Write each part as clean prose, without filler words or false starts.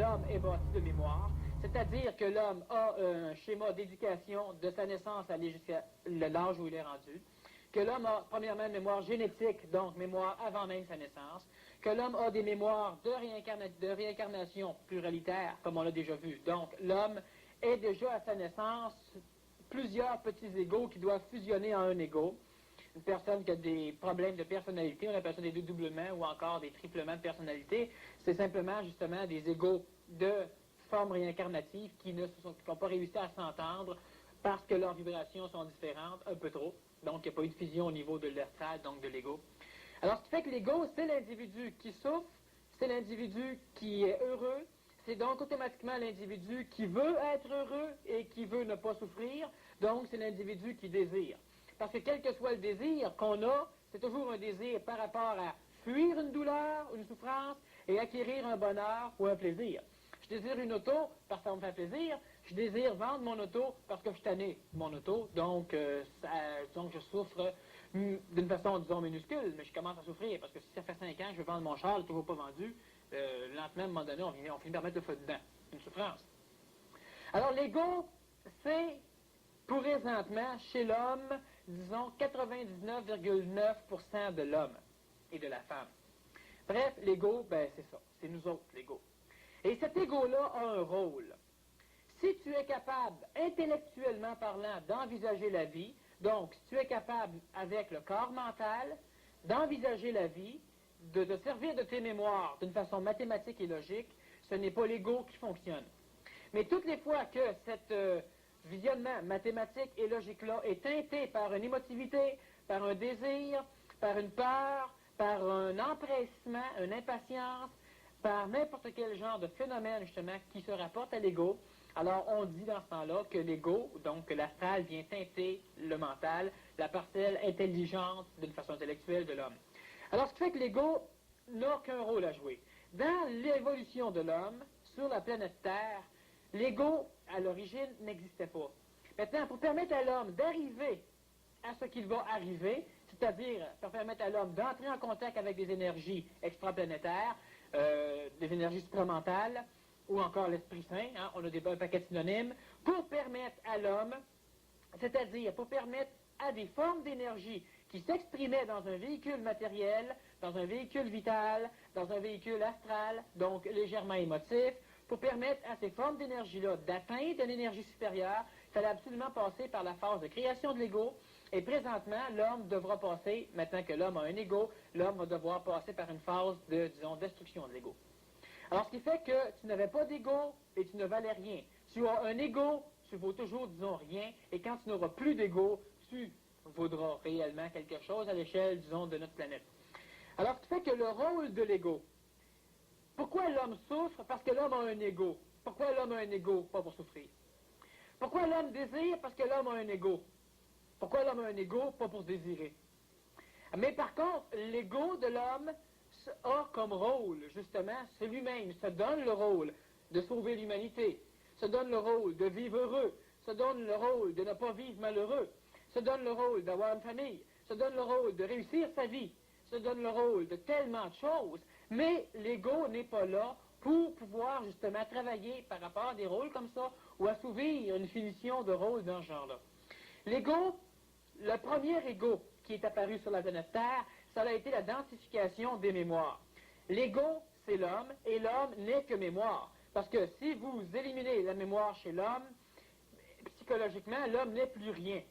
l'homme est bâti de mémoire, c'est-à-dire que l'homme a un schéma d'éducation de sa naissance à aller jusqu'à l'âge où il est rendu, que l'homme a premièrement une mémoire génétique, donc mémoire avant même sa naissance, que l'homme a des mémoires de réincarnation pluralitaire, comme on l'a déjà vu. Donc l'homme est déjà à sa naissance plusieurs petits égos qui doivent fusionner en un égo. Une personne qui a des problèmes de personnalité, on appelle ça des dédoublements ou encore des triplements de personnalité, c'est simplement justement des égos de forme réincarnative qui n'ont pas réussi à s'entendre parce que leurs vibrations sont différentes, un peu trop. Donc, il n'y a pas eu de fusion au niveau de l'astral, donc de l'ego. Alors, ce qui fait que l'ego, c'est l'individu qui souffre, c'est l'individu qui est heureux, c'est donc automatiquement l'individu qui veut être heureux et qui veut ne pas souffrir, donc c'est l'individu qui désire. Parce que quel que soit le désir qu'on a, c'est toujours un désir par rapport à fuir une douleur, une souffrance, et acquérir un bonheur ou un plaisir. Je désire une auto parce que ça me fait plaisir. Je désire vendre mon auto parce que je suis tanné de mon auto. Donc, je souffre d'une façon, disons, minuscule, mais je commence à souffrir parce que si ça fait 5 ans que je veux vendre mon char, il n'est toujours pas vendu, lentement, à un moment donné, on finit par mettre le feu dedans. Une souffrance. Alors, l'ego, c'est présentement, chez l'homme, disons, 99,9% de l'homme et de la femme. Bref, l'ego, ben c'est ça. C'est nous autres, l'ego. Et cet ego-là a un rôle. Si tu es capable, intellectuellement parlant, d'envisager la vie, donc si tu es capable, avec le corps mental, d'envisager la vie, de te servir de tes mémoires d'une façon mathématique et logique, ce n'est pas l'ego qui fonctionne. Mais toutes les fois que cet visionnement mathématique et logique-là est teinté par une émotivité, par un désir, par une peur, par un empressement, une impatience, par n'importe quel genre de phénomène, justement, qui se rapporte à l'ego, alors on dit dans ce temps-là que l'ego, donc que l'astral vient teinter le mental, la parcelle intelligente d'une façon intellectuelle de l'homme. Alors ce qui fait que l'ego n'a qu'un rôle à jouer. Dans l'évolution de l'homme, sur la planète Terre, l'ego, à l'origine, n'existait pas. Maintenant, pour permettre à l'homme d'arriver à ce qu'il va arriver, c'est-à-dire pour permettre à l'homme d'entrer en contact avec des énergies extraplanétaires, des énergies supramentales, ou encore l'Esprit Saint, hein, on a un paquet de synonymes, pour permettre à l'homme, c'est-à-dire pour permettre à des formes d'énergie qui s'exprimaient dans un véhicule matériel, dans un véhicule vital, dans un véhicule astral, donc légèrement émotif, pour permettre à ces formes d'énergie-là d'atteindre une énergie supérieure, il fallait absolument passer par la phase de création de l'ego. Et présentement, l'homme devra passer, maintenant que l'homme a un ego, l'homme va devoir passer par une phase de, disons, destruction de l'ego. Alors, ce qui fait que tu n'avais pas d'ego et tu ne valais rien. Tu as un ego, tu vaux toujours, disons, rien, et quand tu n'auras plus d'ego, tu vaudras réellement quelque chose à l'échelle, disons, de notre planète. Alors, ce qui fait que le rôle de l'ego, pourquoi l'homme souffre? Parce que l'homme a un ego. Pourquoi l'homme a un ego? Pas pour souffrir. Pourquoi l'homme désire? Parce que l'homme a un ego. Pourquoi l'homme a un ego? Pas pour désirer. Mais par contre, l'ego de l'homme a comme rôle, justement, c'est lui-même, se donne le rôle de sauver l'humanité, se donne le rôle de vivre heureux, se donne le rôle de ne pas vivre malheureux, se donne le rôle d'avoir une famille, se donne le rôle de réussir sa vie, se donne le rôle de tellement de choses, mais l'ego n'est pas là pour pouvoir justement travailler par rapport à des rôles comme ça ou assouvir une finition de rôle dans ce genre-là. L'ego, le premier ego qui est apparu sur la planète Terre, ça a été la densification des mémoires. L'ego, c'est l'homme, et l'homme n'est que mémoire. Parce que si vous éliminez la mémoire chez l'homme, psychologiquement, l'homme n'est plus rien.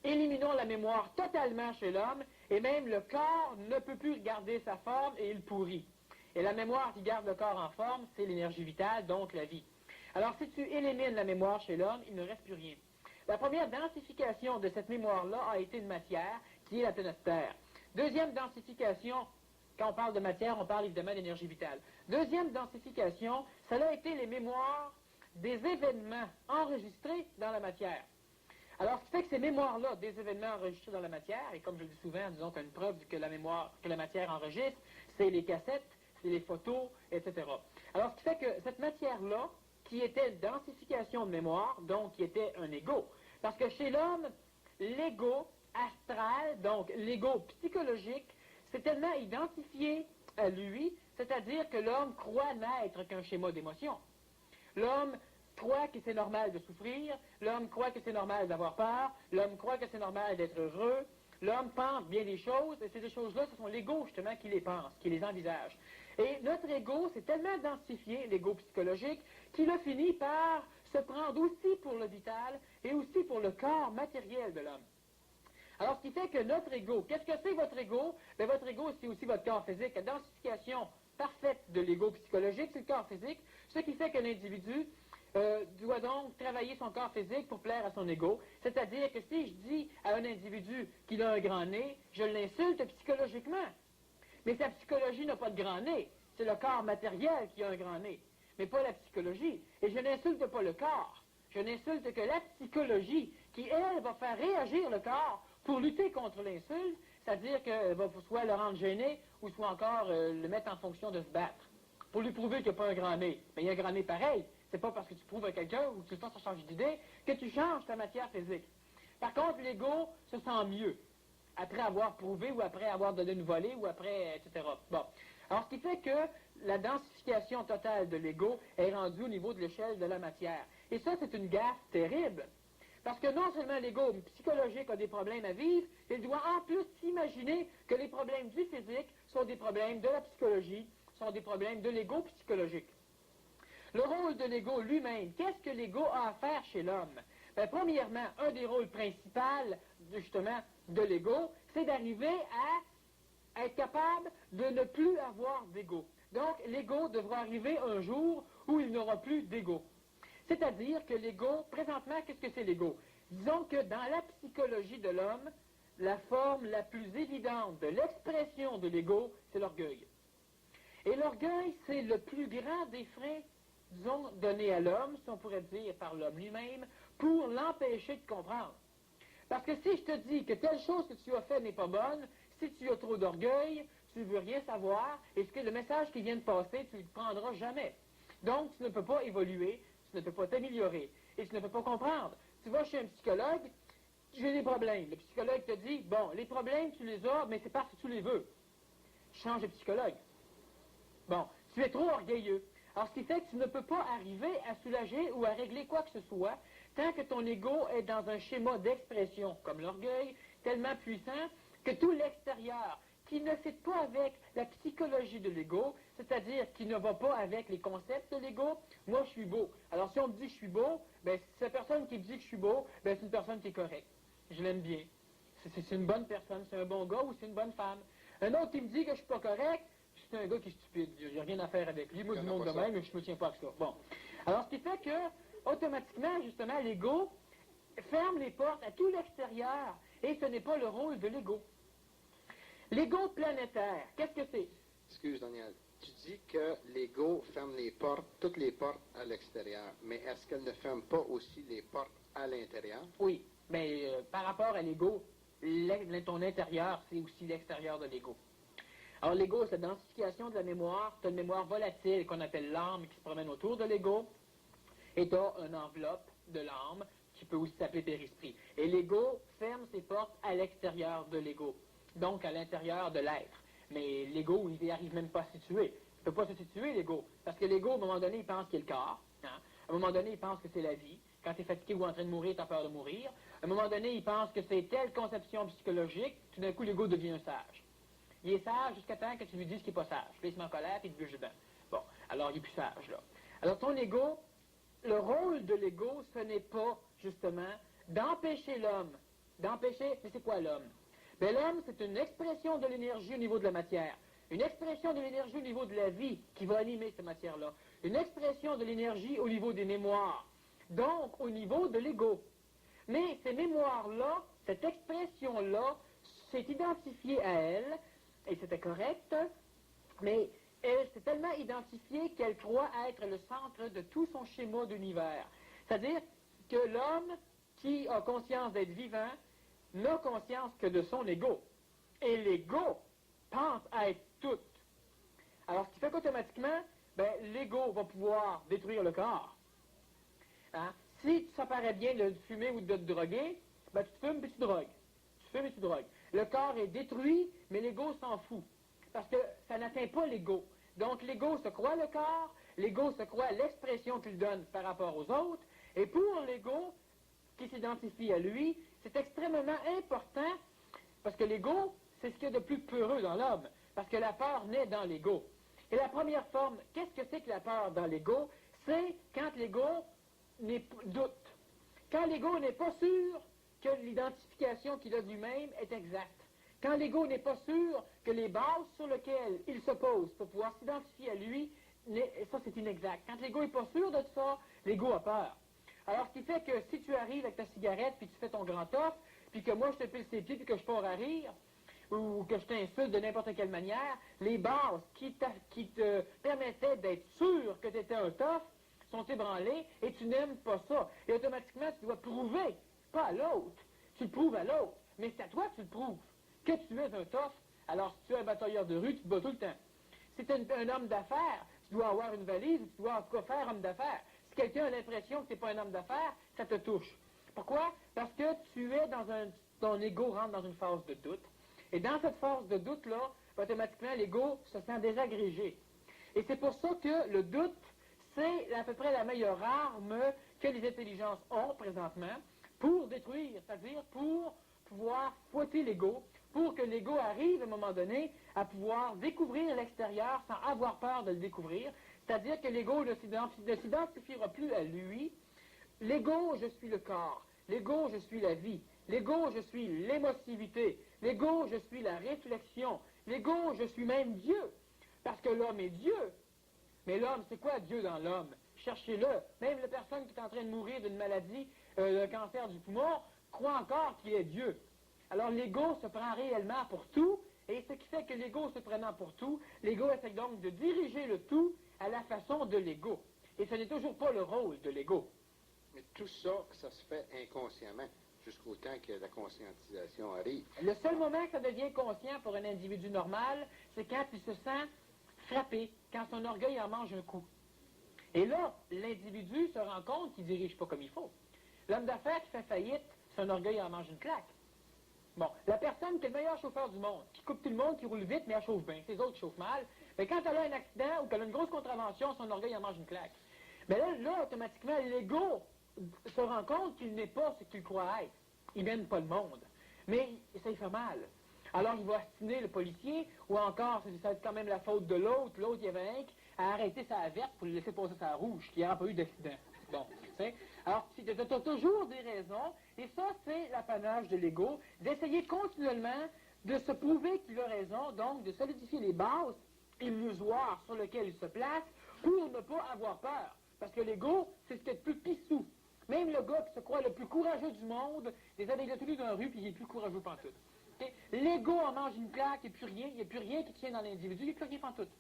Éliminons la mémoire totalement chez l'homme, et même le corps ne peut plus garder sa forme et il pourrit. Et la mémoire qui garde le corps en forme, c'est l'énergie vitale, donc la vie. Alors si tu élimines la mémoire chez l'homme, il ne reste plus rien. La première densification de cette mémoire-là a été une matière qui est la planète Terre. Deuxième densification, quand on parle de matière, on parle évidemment d'énergie vitale. Deuxième densification, ça a été les mémoires des événements enregistrés dans la matière. Alors, ce qui fait que ces mémoires-là, des événements enregistrés dans la matière, et comme je le dis souvent, disons qu'une preuve que la matière enregistre, c'est les cassettes, c'est les photos, etc. Alors, ce qui fait que cette matière-là, qui était une densification de mémoire, donc qui était un ego, parce que chez l'homme, l'ego astral, donc l'ego psychologique, c'est tellement identifié à lui, c'est-à-dire que l'homme croit n'être qu'un schéma d'émotion. L'homme croit que c'est normal de souffrir, l'homme croit que c'est normal d'avoir peur, l'homme croit que c'est normal d'être heureux, l'homme pense bien des choses, et ces choses-là, ce sont l'ego, justement, qui les pense, qui les envisage. Et notre ego, c'est tellement densifié, l'ego psychologique, qu'il a fini par se prendre aussi pour le vital et aussi pour le corps matériel de l'homme. Alors, ce qui fait que notre ego, qu'est-ce que c'est votre ego? Bien, votre ego, c'est aussi votre corps physique. La densification parfaite de l'ego psychologique, c'est le corps physique, ce qui fait que l'individu doit donc travailler son corps physique pour plaire à son ego. C'est-à-dire que si je dis à un individu qu'il a un grand nez, je l'insulte psychologiquement. Mais sa psychologie n'a pas de grand nez. C'est le corps matériel qui a un grand nez, mais pas la psychologie. Et je n'insulte pas le corps. Je n'insulte que la psychologie qui, elle, va faire réagir le corps pour lutter contre l'insulte, c'est-à-dire qu'elle va soit le rendre gêné ou soit encore le mettre en fonction de se battre. Pour lui prouver qu'il n'y a pas un grand nez. Mais il y a un grand nez pareil. C'est pas parce que tu prouves à quelqu'un ou que tu le fasses changer d'idée que tu changes ta matière physique. Par contre, l'ego se sent mieux après avoir prouvé ou après avoir donné une volée ou après, etc. Bon. Alors, ce qui fait que la densification totale de l'ego est rendue au niveau de l'échelle de la matière. Et ça, c'est une gaffe terrible. Parce que non seulement l'ego psychologique a des problèmes à vivre, il doit en plus s'imaginer que les problèmes du physique sont des problèmes de la psychologie, sont des problèmes de l'ego psychologique. Le rôle de l'ego lui-même, qu'est-ce que l'ego a à faire chez l'homme? Bien, premièrement, un des rôles principaux, justement, de l'ego, c'est d'arriver à être capable de ne plus avoir d'ego. Donc, l'ego devra arriver un jour où il n'aura plus d'ego. C'est-à-dire que l'ego, présentement, qu'est-ce que c'est l'ego? Disons que dans la psychologie de l'homme, la forme la plus évidente de l'expression de l'ego, c'est l'orgueil. Et l'orgueil, c'est le plus grand des freins, disons, donnés à l'homme, si on pourrait dire par l'homme lui-même, pour l'empêcher de comprendre. Parce que si je te dis que telle chose que tu as fait n'est pas bonne, si tu as trop d'orgueil, tu ne veux rien savoir, et ce que le message qui vient de passer, tu ne le prendras jamais. Donc, tu ne peux pas évoluer, tu ne peux pas t'améliorer, et tu ne peux pas comprendre. Tu vas chez un psychologue, j'ai des problèmes. Le psychologue te dit, bon, les problèmes, tu les as, mais c'est parce que tu les veux. Change de psychologue. Bon, tu es trop orgueilleux. Alors, ce qui fait que tu ne peux pas arriver à soulager ou à régler quoi que ce soit tant que ton ego est dans un schéma d'expression, comme l'orgueil, tellement puissant que tout l'extérieur, qui ne fit pas avec la psychologie de l'ego, c'est-à-dire qui ne va pas avec les concepts de l'ego, moi je suis beau. Alors si on me dit que je suis beau, ben cette personne qui me dit que je suis beau, ben c'est une personne qui est correcte. Je l'aime bien. C'est une bonne personne, c'est un bon gars ou c'est une bonne femme. Un autre qui me dit que je suis pas correct, c'est un gars qui est stupide. J'ai rien à faire avec lui. Moi du monde de même, mais je me tiens pas avec ça. Bon. Alors ce qui fait que, automatiquement, justement, l'ego ferme les portes à tout l'extérieur et ce n'est pas le rôle de l'ego. L'ego planétaire, qu'est-ce que c'est? Excuse, Daniel. Tu dis que l'ego ferme les portes, toutes les portes à l'extérieur, mais est-ce qu'elle ne ferme pas aussi les portes à l'intérieur? Oui, mais par rapport à l'ego, ton intérieur, c'est aussi l'extérieur de l'ego. Alors l'ego, c'est la densification de la mémoire. Tu as une mémoire volatile qu'on appelle l'âme qui se promène autour de l'ego, et tu as une enveloppe de l'âme qui peut aussi s'appeler périsprit. Et l'ego ferme ses portes à l'extérieur de l'ego, donc à l'intérieur de l'être. Mais l'ego, il n'y arrive même pas à se situer. Il ne peut pas se situer, l'ego. Parce que l'ego, à un moment donné, il pense qu'il est le corps. Hein? À un moment donné, il pense que c'est la vie. Quand tu es fatigué ou en train de mourir, tu as peur de mourir. À un moment donné, il pense que c'est telle conception psychologique. Tout d'un coup, l'ego devient un sage. Il est sage jusqu'à temps que tu lui dises qu'il n'est pas sage. Puis il se met en colère et il te bûche dedans. Bon, alors il n'est plus sage, là. Alors ton ego, le rôle de l'ego, ce n'est pas, justement, d'empêcher l'homme. D'empêcher, mais c'est quoi l'homme? Mais l'homme, c'est une expression de l'énergie au niveau de la matière. Une expression de l'énergie au niveau de la vie qui va animer cette matière-là. Une expression de l'énergie au niveau des mémoires. Donc, au niveau de l'ego. Mais ces mémoires-là, cette expression-là, s'est identifiée à elle, et c'était correct, mais elle s'est tellement identifiée qu'elle croit être le centre de tout son schéma d'univers. C'est-à-dire que l'homme qui a conscience d'être vivant n'a conscience que de son ego. Et l'ego pense à être tout. Alors, ce qui fait qu'automatiquement, ben, l'ego va pouvoir détruire le corps. Hein? Si ça paraît bien de fumer ou de te droguer, ben, tu te fumes et tu drogues. Tu fumes et tu drogues. Le corps est détruit, mais l'ego s'en fout. Parce que ça n'atteint pas l'ego. Donc, l'ego se croit le corps, l'ego se croit l'expression qu'il donne par rapport aux autres, et pour l'ego, qui s'identifie à lui, c'est extrêmement important, parce que l'ego, c'est ce qu'il y a de plus peureux dans l'homme, parce que la peur naît dans l'ego. Et la première forme, qu'est-ce que c'est que la peur dans l'ego? C'est quand l'ego doute. Quand l'ego n'est pas sûr que l'identification qu'il a de lui-même est exacte. Quand l'ego n'est pas sûr que les bases sur lesquelles il se pose pour pouvoir s'identifier à lui, ça c'est inexact. Quand l'ego n'est pas sûr de ça, l'ego a peur. Alors, ce qui fait que si tu arrives avec ta cigarette, puis tu fais ton grand offre, puis que moi je te pile ses pieds, puis que je pars à rire, ou que je t'insulte de n'importe quelle manière, les bases qui te permettaient d'être sûr que tu étais un tough sont ébranlées, et tu n'aimes pas ça. Et automatiquement, tu dois prouver, pas à l'autre, tu le prouves à l'autre, mais c'est à toi que tu le prouves, que tu es un tough. Alors, si tu es un batailleur de rue, tu te bats tout le temps. Si tu es un homme d'affaires, tu dois avoir une valise, tu dois en tout cas faire homme d'affaires. Si quelqu'un a l'impression que tu n'es pas un homme d'affaires, ça te touche. Pourquoi? Parce que tu es ton ego rentre dans une phase de doute. Et dans cette phase de doute-là, automatiquement, l'ego se sent désagrégé. Et c'est pour ça que le doute, c'est à peu près la meilleure arme que les intelligences ont présentement pour détruire, c'est-à-dire pour pouvoir fouetter l'ego, pour que l'ego arrive à un moment donné à pouvoir découvrir l'extérieur sans avoir peur de le découvrir. C'est-à-dire que l'ego ne s'identifiera plus à lui. L'ego, je suis le corps. L'ego, je suis la vie. L'ego, je suis l'émotivité. L'ego, je suis la réflexion. L'ego, je suis même Dieu. Parce que l'homme est Dieu. Mais l'homme, c'est quoi Dieu dans l'homme? Cherchez-le. Même la personne qui est en train de mourir d'une maladie, d'un cancer du poumon, croit encore qu'il est Dieu. Alors l'ego se prend réellement pour tout, et ce qui fait que l'ego se prenant pour tout, l'ego essaie donc de diriger le tout à la façon de l'ego. Et ce n'est toujours pas le rôle de l'ego. Mais tout ça, ça se fait inconsciemment, jusqu'au temps que la conscientisation arrive. Le seul moment que ça devient conscient pour un individu normal, c'est quand il se sent frappé, quand son orgueil en mange un coup. Et là, l'individu se rend compte qu'il ne dirige pas comme il faut. L'homme d'affaires qui fait faillite, son orgueil en mange une claque. Bon, la personne qui est le meilleur chauffeur du monde, qui coupe tout le monde, qui roule vite, mais elle chauffe bien, les autres chauffent mal, mais quand elle a un accident ou qu'elle a une grosse contravention, son orgueil en mange une claque. Mais là automatiquement, l'ego se rend compte qu'il n'est pas ce qu'il croit être. Il n'aime pas le monde. Mais ça lui fait mal. Alors il va astiner le policier, ou encore, ça va être quand même la faute de l'autre. L'autre, il avait un qui a arrêté sa verte pour lui laisser passer sa rouge, qui n'aura pas eu d'accident. Bon, tu sais. Alors, tu as toujours des raisons, et ça, c'est l'apanage de l'ego, d'essayer continuellement de se prouver qu'il a raison, donc de solidifier les bases illusoires sur lesquelles il se place pour ne pas avoir peur. Parce que l'ego, c'est ce qui est le plus pissou. Même le gars qui se croit le plus courageux du monde, les a déjà tenus dans la rue, puis il est plus courageux pantoute. Okay? L'ego en mange une claque, et plus rien, il n'y a plus rien qui tient dans l'individu, il n'y a plus rien pantoute.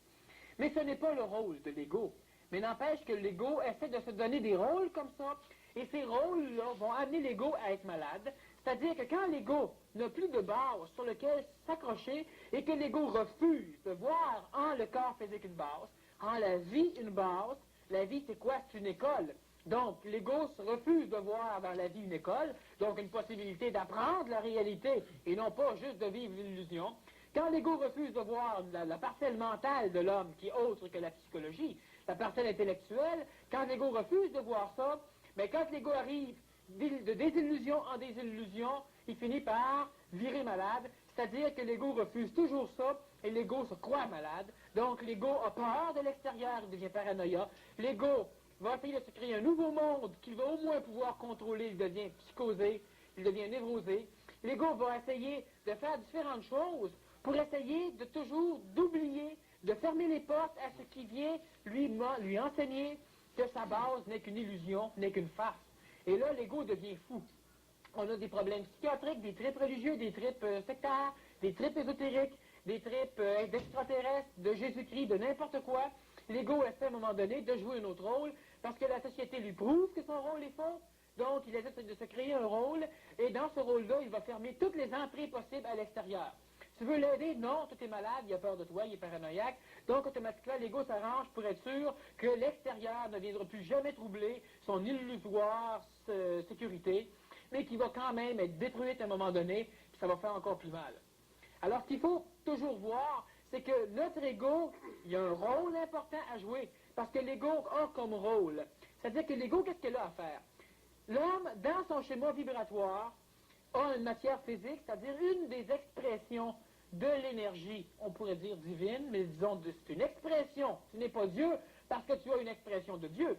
Mais ce n'est pas le rôle de l'ego. Mais n'empêche que l'ego essaie de se donner des rôles comme ça, et ces rôles-là vont amener l'ego à être malade. C'est-à-dire que quand l'ego n'a plus de base sur lequel s'accrocher, et que l'ego refuse de voir en le corps physique une base, en la vie une base, la vie c'est quoi? C'est une école. Donc, l'ego se refuse de voir dans la vie une école, donc une possibilité d'apprendre la réalité, et non pas juste de vivre l'illusion. Quand l'ego refuse de voir la parcelle mentale de l'homme, qui est autre que la psychologie, la parcelle intellectuelle, quand l'ego refuse de voir ça, mais quand l'ego arrive de désillusion en désillusion, il finit par virer malade, c'est-à-dire que l'ego refuse toujours ça, et l'ego se croit malade. Donc l'ego a peur de l'extérieur, il devient paranoïa. L'ego va essayer de se créer un nouveau monde qu'il va au moins pouvoir contrôler, il devient psychosé, il devient névrosé. L'ego va essayer de faire différentes choses pour essayer de toujours d'oublier, de fermer les portes à ce qui vient lui enseigner que sa base n'est qu'une illusion, n'est qu'une farce. Et là, l'ego devient fou. On a des problèmes psychiatriques, des tripes religieux, des tripes sectaires, des tripes ésotériques, des tripes d'extraterrestres, de Jésus-Christ, de n'importe quoi. L'ego essaie à un moment donné de jouer un autre rôle parce que la société lui prouve que son rôle est faux. Donc, il essaie de se créer un rôle et dans ce rôle-là, il va fermer toutes les entrées possibles à l'extérieur. Tu veux l'aider? Non, tu es malade, il a peur de toi, il est paranoïaque. Donc, automatiquement, l'ego s'arrange pour être sûr que l'extérieur ne viendra plus jamais troubler son illusoire sécurité, mais qui va quand même être détruite à un moment donné, puis ça va faire encore plus mal. Alors, ce qu'il faut toujours voir, c'est que notre ego, il y a un rôle important à jouer, parce que l'ego a comme rôle. C'est-à-dire que l'ego, qu'est-ce qu'elle a à faire? L'homme, dans son schéma vibratoire, a une matière physique, c'est-à-dire une des expressions de l'énergie, on pourrait dire divine, mais disons, c'est une expression. Tu n'es pas Dieu parce que tu as une expression de Dieu.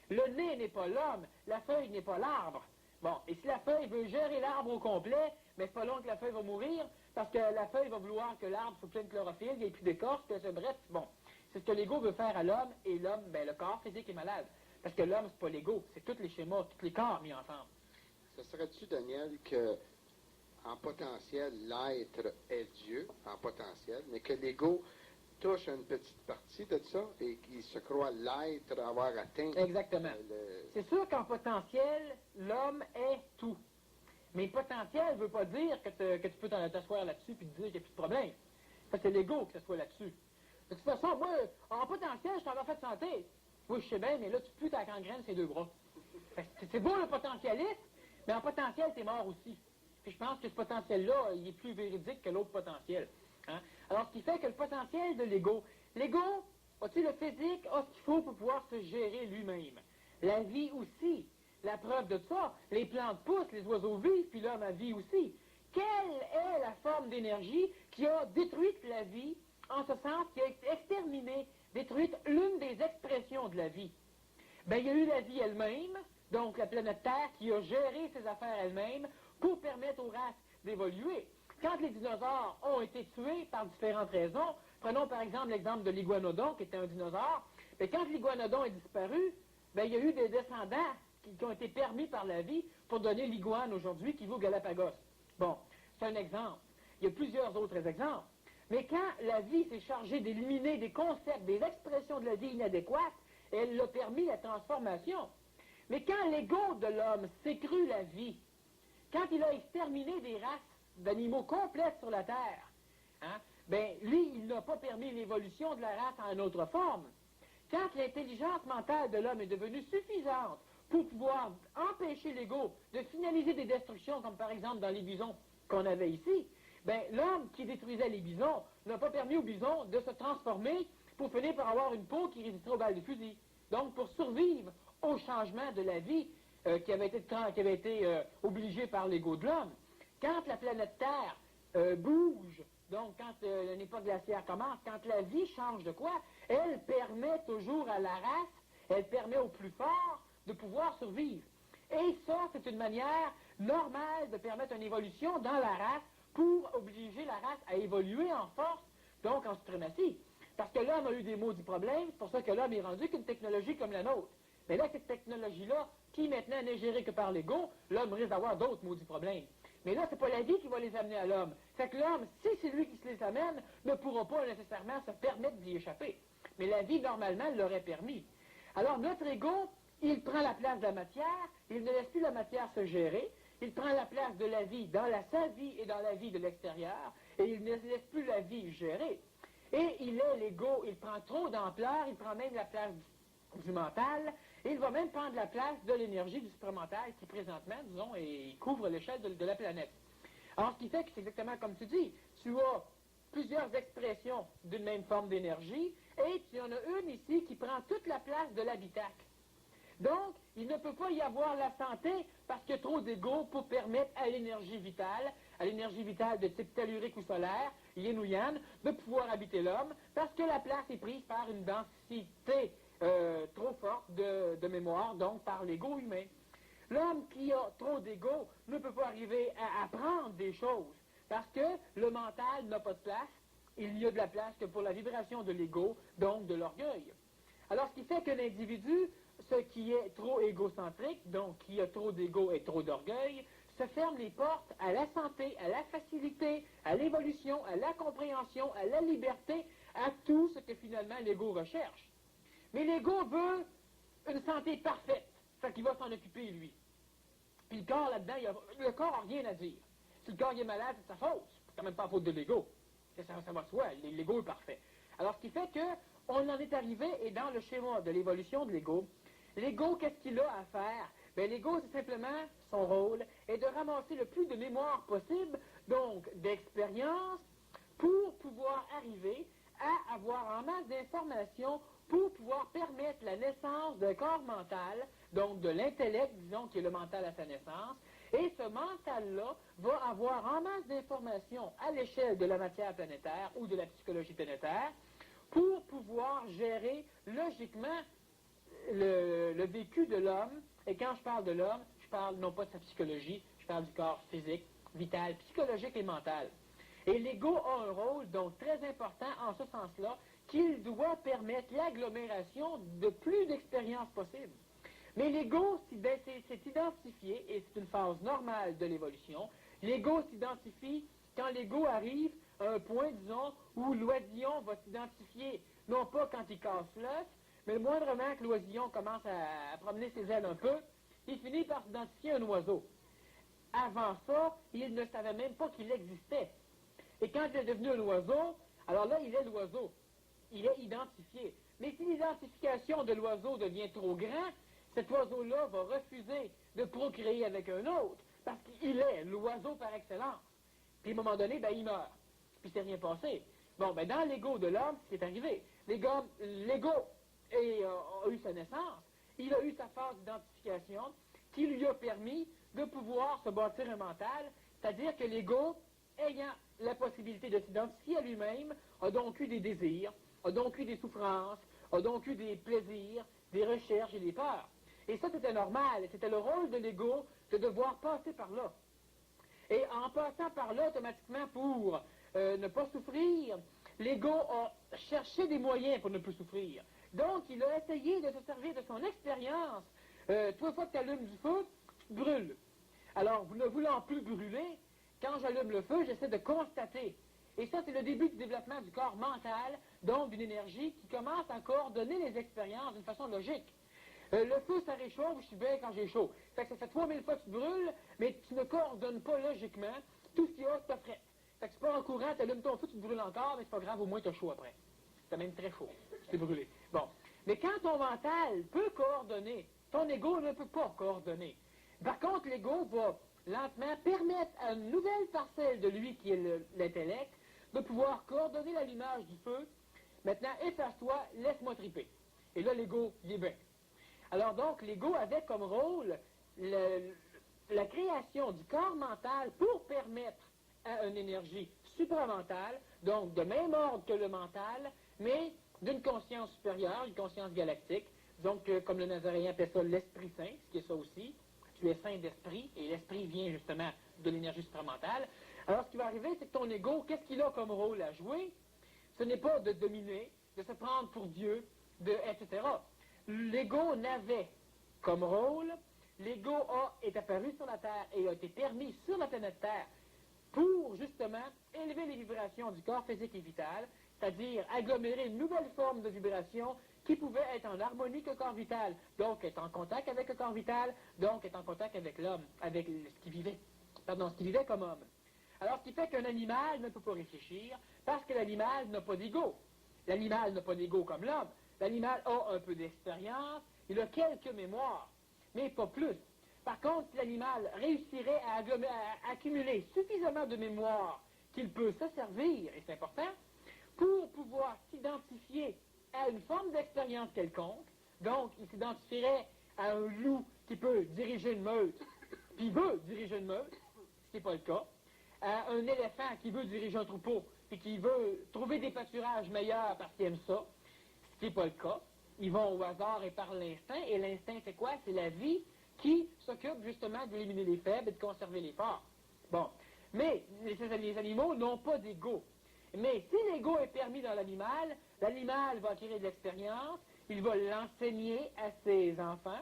Le nez n'est pas l'homme, la feuille n'est pas l'arbre. Bon, et si la feuille veut gérer l'arbre au complet, mais c'est pas long que la feuille va mourir, parce que la feuille va vouloir que l'arbre soit plein de chlorophylle, il n'y ait plus d'écorce, bref, bon. C'est ce que l'ego veut faire à l'homme, et l'homme, ben le corps physique est malade. Parce que l'homme, c'est pas l'ego, c'est tous les schémas, tous les corps mis ensemble. Ce serait-tu, Daniel, que en potentiel, l'être est Dieu, en potentiel, mais que l'ego touche une petite partie de ça et qu'il se croit l'être, avoir atteint. Exactement. C'est sûr qu'en potentiel, l'homme est tout. Mais potentiel ne veut pas dire que tu peux t'asseoir là-dessus et te dire qu'il n'y a plus de problème. Ça, c'est l'ego qui s'assoit là-dessus. De toute façon, moi, en potentiel, je suis en parfaite santé. Oui, je sais bien, mais là, tu pues ta gangrène ses deux bras. C'est beau le potentialiste, mais en potentiel, t'es mort aussi. Puis je pense que ce potentiel-là, il est plus véridique que l'autre potentiel. Hein? Alors, ce qui fait que le potentiel de l'ego, a-t-il le physique, a ce qu'il faut pour pouvoir se gérer lui-même. La vie aussi. La preuve de ça, les plantes poussent, les oiseaux vivent, puis l'homme a vie aussi. Quelle est la forme d'énergie qui a détruit la vie, en ce sens qui a exterminé, détruite l'une des expressions de la vie? Ben, il y a eu la vie elle-même, donc la planète Terre qui a géré ses affaires elle-même pour permettre aux races d'évoluer. Quand les dinosaures ont été tués par différentes raisons, prenons par exemple l'exemple de l'iguanodon, qui était un dinosaure, mais quand l'iguanodon est disparu, ben, il y a eu des descendants qui ont été permis par la vie pour donner l'iguane aujourd'hui qui vit au Galapagos. Bon, c'est un exemple. Il y a plusieurs autres exemples. Mais quand la vie s'est chargée d'éliminer des concepts, des expressions de la vie inadéquates, elle a permis la transformation. Mais quand l'ego de l'homme s'est cru la vie, quand il a exterminé des races d'animaux complètes sur la Terre, hein, ben, lui, il n'a pas permis l'évolution de la race en une autre forme. Quand l'intelligence mentale de l'homme est devenue suffisante pour pouvoir empêcher l'ego de finaliser des destructions, comme par exemple dans les bisons qu'on avait ici, ben, l'homme qui détruisait les bisons n'a pas permis aux bisons de se transformer pour finir par avoir une peau qui résisterait aux balles de fusil. Donc, pour survivre au changement de la vie qui avait été obligé par l'ego de l'homme, quand la planète Terre bouge, donc quand une époque glaciaire commence, quand la vie change de quoi, elle permet toujours à la race, elle permet au plus fort de pouvoir survivre. Et ça, c'est une manière normale de permettre une évolution dans la race pour obliger la race à évoluer en force, donc en suprématie. Parce que l'homme a eu des maudits problèmes, c'est pour ça que l'homme est rendu qu'une technologie comme la nôtre. Mais là, cette technologie-là, qui maintenant n'est gérée que par l'ego, l'homme risque d'avoir d'autres maudits problèmes. Mais là, c'est pas la vie qui va les amener à l'homme. Fait que l'homme, si c'est lui qui se les amène, ne pourra pas nécessairement se permettre d'y échapper. Mais la vie, normalement, l'aurait permis. Alors, notre ego, il prend la place de la matière, il ne laisse plus la matière se gérer, il prend la place de la vie dans sa vie et dans la vie de l'extérieur, et il ne laisse plus la vie gérer. Et l'ego, il prend trop d'ampleur, il prend même la place du mental, et il va même prendre la place de l'énergie du supramental qui, présentement, disons, couvre l'échelle de la planète. Alors, ce qui fait que c'est exactement comme tu dis, tu as plusieurs expressions d'une même forme d'énergie, et tu en as une ici qui prend toute la place de l'habitacle. Donc, il ne peut pas y avoir la santé parce qu'il y a trop d'ego pour permettre à l'énergie vitale de type tellurique ou solaire, yin ou yang, de pouvoir habiter l'homme, parce que la place est prise par une densité trop forte de mémoire, donc par l'ego humain. L'homme qui a trop d'ego ne peut pas arriver à apprendre des choses, parce que le mental n'a pas de place, il n'y a de la place que pour la vibration de l'ego, donc de l'orgueil. Alors, ce qui fait que l'individu, ce qui est trop égocentrique, donc qui a trop d'ego et trop d'orgueil, se ferme les portes à la santé, à la facilité, à l'évolution, à la compréhension, à la liberté, à tout ce que finalement l'ego recherche. Mais l'ego veut une santé parfaite, fait qu'il va s'en occuper lui. Puis le corps là-dedans, le corps n'a rien à dire. Si le corps est malade, c'est sa faute. C'est quand même pas la faute de l'ego. Ça va de soi, l'ego est parfait. Alors ce qui fait qu'on en est arrivé, et dans le schéma de l'évolution de l'ego, qu'est-ce qu'il a à faire? Bien, l'ego, c'est simplement son rôle, est de ramasser le plus de mémoire possible, donc d'expérience, pour pouvoir arriver à avoir en masse d'informations pour pouvoir permettre la naissance d'un corps mental, donc de l'intellect, disons, qui est le mental à sa naissance, et ce mental-là va avoir en masse d'informations à l'échelle de la matière planétaire ou de la psychologie planétaire pour pouvoir gérer logiquement le vécu de l'homme. Et quand je parle de l'homme, je parle non pas de sa psychologie, je parle du corps physique, vital, psychologique et mental. Et l'ego a un rôle donc très important en ce sens-là, qu'il doit permettre l'agglomération de plus d'expériences possibles. Mais l'ego s'est identifié, et c'est une phase normale de l'évolution, l'ego s'identifie quand l'ego arrive à un point, disons, où l'oisillon va s'identifier, non pas quand il casse l'œuf, mais le moindrement que l'oisillon commence à promener ses ailes un peu, il finit par s'identifier à un oiseau. Avant ça, il ne savait même pas qu'il existait. Et quand il est devenu un oiseau, alors là, il est l'oiseau. Il est identifié. Mais si l'identification de l'oiseau devient trop grand, cet oiseau-là va refuser de procréer avec un autre, parce qu'il est l'oiseau par excellence. Puis à un moment donné, ben, il meurt. Puis c'est rien passé. Bon, ben dans l'ego de l'homme, ce qui est arrivé, l'ego a eu sa naissance, il a eu sa phase d'identification qui lui a permis de pouvoir se bâtir un mental, c'est-à-dire que l'ego, ayant la possibilité de s'identifier à lui-même, a donc eu des désirs, a donc eu des souffrances, a donc eu des plaisirs, des recherches et des peurs. Et ça, c'était normal. C'était le rôle de l'ego de devoir passer par là. Et en passant par là, automatiquement, pour ne pas souffrir, l'ego a cherché des moyens pour ne plus souffrir. Donc, il a essayé de se servir de son expérience. Trois fois que tu allumes du feu, tu te brûles. Alors, ne voulant plus brûler, quand j'allume le feu, j'essaie de constater. Et ça, c'est le début du développement du corps mental, donc d'une énergie qui commence à coordonner les expériences d'une façon logique. Le feu, ça réchauffe, je suis bien quand j'ai chaud. Fait que ça fait 3000 fois que tu brûles, mais tu ne coordonnes pas logiquement tout ce qu'il y a, c'est frais. Fait que c'est pas en courant, tu allumes ton feu, tu te brûles encore, mais c'est pas grave, au moins tu as chaud après. T'as même très chaud, tu t'es brûlé. Bon. Mais quand ton mental peut coordonner, ton ego ne peut pas coordonner. Par contre, l'ego va lentement permettre à une nouvelle parcelle de lui, qui est l'intellect, de pouvoir coordonner l'allumage du feu. Maintenant, efface-toi, laisse-moi triper. Et là, l'ego, il est bien. Alors donc, l'ego avait comme rôle la création du corps mental pour permettre à une énergie supramentale, donc de même ordre que le mental, mais d'une conscience supérieure, une conscience galactique, donc comme le Nazaréen appelle ça l'Esprit Saint, ce qui est ça aussi. Tu es saint d'esprit, et l'esprit vient justement de l'énergie supramentale. Alors ce qui va arriver, c'est que ton ego, qu'est-ce qu'il a comme rôle à jouer? Ce n'est pas de dominer, de se prendre pour Dieu, etc. L'ego n'avait comme rôle, l'ego est apparu sur la Terre et a été permis sur la planète Terre pour justement élever les vibrations du corps physique et vital, c'est-à-dire agglomérer une nouvelle forme de vibration qui pouvait être en harmonie que le corps vital, donc être en contact avec le corps vital, donc être en contact avec l'homme, avec ce qui vivait comme homme. Alors, ce qui fait qu'un animal ne peut pas réfléchir, parce que l'animal n'a pas d'ego. L'animal n'a pas d'ego comme l'homme. L'animal a un peu d'expérience, il a quelques mémoires, mais pas plus. Par contre, si l'animal réussirait à accumuler suffisamment de mémoire qu'il peut se servir, et c'est important, pour pouvoir s'identifier à une forme d'expérience quelconque, donc il s'identifierait à un loup qui peut diriger une meute, puis il veut diriger une meute, ce qui n'est pas le cas, à un éléphant qui veut diriger un troupeau, puis qui veut trouver des pâturages meilleurs parce qu'il aime ça, ce qui n'est pas le cas. Ils vont au hasard et par l'instinct, et l'instinct c'est quoi? C'est la vie qui s'occupe justement d'éliminer les faibles et de conserver les forts. Bon, mais les animaux n'ont pas d'ego. Mais si l'ego est permis dans l'animal, l'animal va acquérir de l'expérience, il va l'enseigner à ses enfants,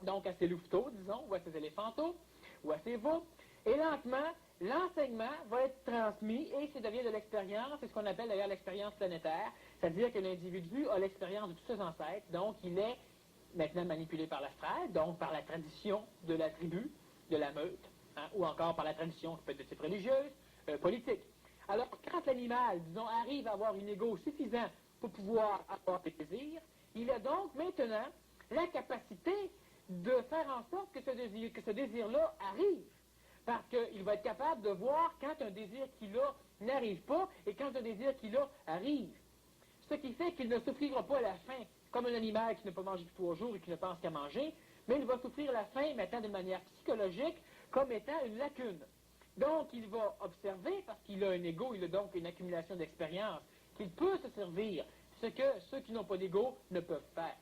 donc à ses louveteaux, disons, ou à ses éléphanteaux, ou à ses veaux, et lentement, l'enseignement va être transmis et ça devient de l'expérience, c'est ce qu'on appelle d'ailleurs l'expérience planétaire, c'est-à-dire que l'individu a l'expérience de tous ses ancêtres, donc il est maintenant manipulé par l'astral, donc par la tradition de la tribu, de la meute, hein, ou encore par la tradition qui peut être de type religieuse, politique. Alors, quand l'animal, disons, arrive à avoir une ego suffisant pour pouvoir avoir des désirs, il a donc maintenant la capacité de faire en sorte que ce désir-là arrive. Parce qu'il va être capable de voir quand un désir qu'il a n'arrive pas et quand un désir qu'il a arrive. ce qui fait qu'il ne souffrira pas la faim comme un animal qui n'a pas mangé depuis 3 jours et qui ne pense qu'à manger, mais il va souffrir la faim maintenant de manière psychologique comme étant une lacune. Donc, il va observer, parce qu'il a un ego, il a donc une accumulation d'expérience, qu'il peut se servir, ce que ceux qui n'ont pas d'ego ne peuvent faire.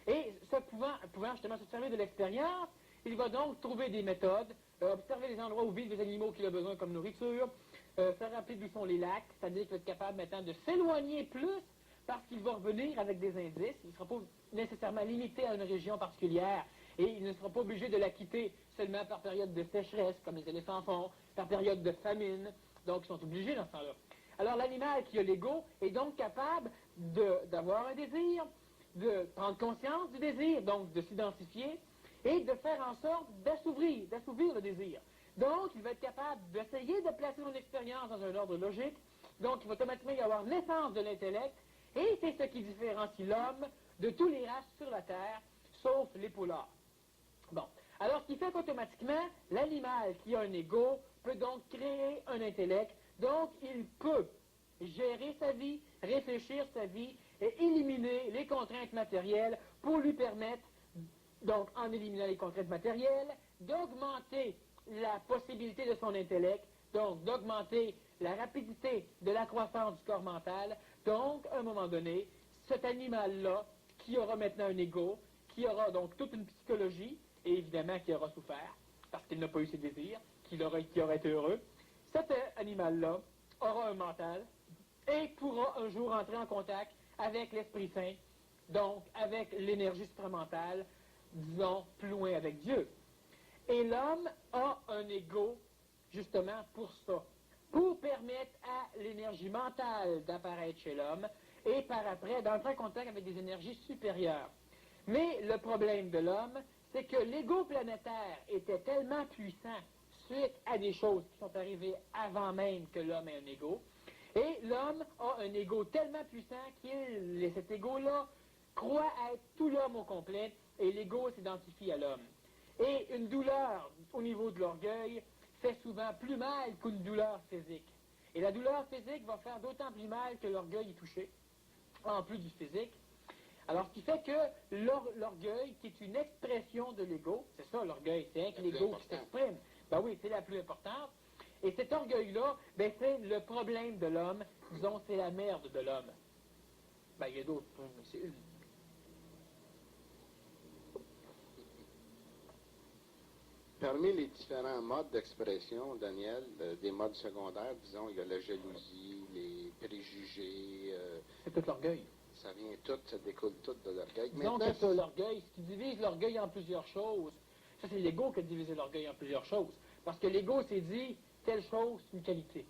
Et pouvant justement se servir de l'expérience, il va donc trouver des méthodes, observer les endroits où vivent les animaux qu'il a besoin comme nourriture, faire rappeler d'où sont les lacs, c'est-à-dire qu'il va être capable maintenant de s'éloigner plus parce qu'il va revenir avec des indices. Il ne sera pas nécessairement limité à une région particulière et il ne sera pas obligé de la quitter seulement par période de sécheresse, comme les éléphants font, par période de famine. Donc, ils sont obligés dans ce temps-là. Alors, l'animal qui a l'ego est donc capable d'avoir un désir, de prendre conscience du désir, donc de s'identifier, et de faire en sorte d'assouvir le désir. Donc, il va être capable d'essayer de placer son expérience dans un ordre logique. Donc, il va automatiquement y avoir naissance de l'intellect, et c'est ce qui différencie l'homme de tous les races sur la Terre, sauf les polars. Bon. Alors, ce qui fait qu'automatiquement, l'animal qui a un ego peut donc créer un intellect. Donc, il peut gérer sa vie, réfléchir sa vie et éliminer les contraintes matérielles pour lui permettre, donc en éliminant les contraintes matérielles, d'augmenter la possibilité de son intellect, donc d'augmenter la rapidité de la croissance du corps mental. Donc, à un moment donné, cet animal-là, qui aura maintenant un ego, qui aura donc toute une psychologie, et évidemment qui aura souffert, parce qu'il n'a pas eu ses désirs, qui aurait été heureux, cet animal-là aura un mental et pourra un jour entrer en contact avec l'Esprit Saint, donc avec l'énergie supramentale, disons, plus loin avec Dieu. Et l'homme a un ego, justement, pour ça, pour permettre à l'énergie mentale d'apparaître chez l'homme et par après d'entrer en contact avec des énergies supérieures. Mais le problème de l'homme, c'est que l'ego planétaire était tellement puissant suite à des choses qui sont arrivées avant même que l'homme ait un ego. Et l'homme a un ego tellement puissant cet ego-là croit être tout l'homme au complet et l'ego s'identifie à l'homme. Et une douleur au niveau de l'orgueil fait souvent plus mal qu'une douleur physique. Et la douleur physique va faire d'autant plus mal que l'orgueil est touché, en plus du physique. Alors, ce qui fait que l'orgueil, qui est une expression de l'ego, c'est ça l'orgueil, c'est avec l'ego qui s'exprime. Ben oui, c'est la plus importante. Et cet orgueil-là, ben c'est le problème de l'homme. Disons, c'est la merde de l'homme. Ben, il y a d'autres, mais c'est une. Parmi les différents modes d'expression, Daniel, des modes secondaires, disons, il y a la jalousie, les préjugés. C'est tout l'orgueil. Ça vient tout, ça découle tout de l'orgueil. Donc, c'est l'orgueil. Ce qui divise l'orgueil en plusieurs choses, ça, c'est l'ego qui a divisé l'orgueil en plusieurs choses. Parce que l'ego s'est dit, telle chose, c'est une qualité.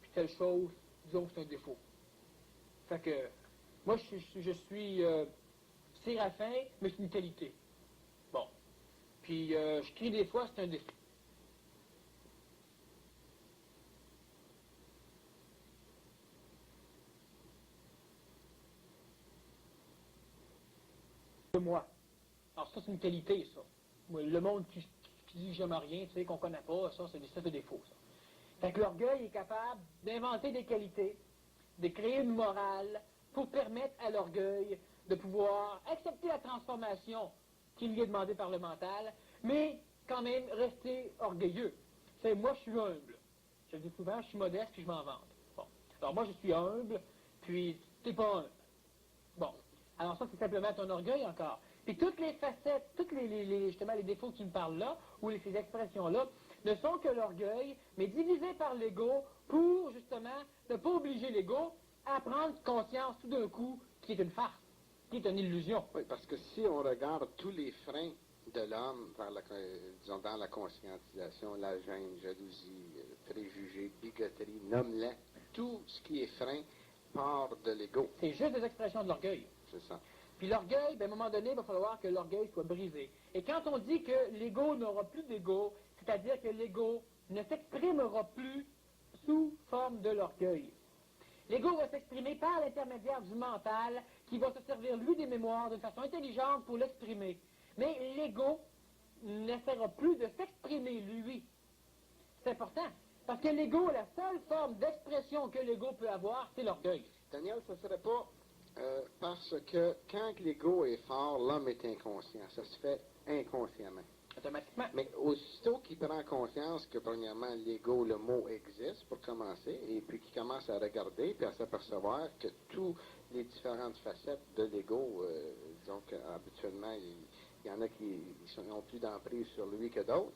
Puis telle chose, disons, c'est un défaut. Fait que, moi, je suis séraphin, mais c'est une qualité. Bon. Puis, je crie des fois, c'est un défaut. De moi. Alors, ça, c'est une qualité, ça. Le monde qui dit que j'aime rien, tu sais, qu'on connaît pas, ça, c'est des défauts, ça. Fait que l'orgueil est capable d'inventer des qualités, de créer une morale pour permettre à l'orgueil de pouvoir accepter la transformation qui lui est demandée par le mental, mais quand même rester orgueilleux. C'est moi, je suis humble. Je le dis souvent, je suis modeste, puis je m'en vante. Bon. Alors moi, je suis humble, puis t'es pas humble. Bon. Alors ça, c'est simplement ton orgueil encore. Puis toutes les facettes, justement les défauts qui me parlent là, ou ces expressions-là, ne sont que l'orgueil, mais divisé par l'ego pour, justement, ne pas obliger l'ego à prendre conscience tout d'un coup qui est une farce, qui est une illusion. Oui, parce que si on regarde tous les freins de l'homme disons, dans la conscientisation, la gêne, jalousie, préjugés, bigoterie, nomme-les, tout ce qui est frein part de l'ego. C'est juste des expressions de l'orgueil. C'est ça. Puis l'orgueil, ben, à un moment donné, il va falloir que l'orgueil soit brisé. Et quand on dit que l'ego n'aura plus d'ego, c'est-à-dire que l'ego ne s'exprimera plus sous forme de l'orgueil. L'ego va s'exprimer par l'intermédiaire du mental, qui va se servir, lui, des mémoires d'une façon intelligente pour l'exprimer. Mais l'ego n'essaiera plus de s'exprimer, lui. C'est important. Parce que l'ego, la seule forme d'expression que l'ego peut avoir, c'est l'orgueil. Daniel, ce ne serait pas Parce que quand l'ego est fort, l'homme est inconscient. Ça se fait inconsciemment. Automatiquement. Mais aussitôt qu'il prend conscience que, premièrement, l'ego, le mot existe, pour commencer, et puis qu'il commence à regarder puis à s'apercevoir que toutes les différentes facettes de l'ego, disons qu'habituellement, il y en a qui ont plus d'emprise sur lui que d'autres,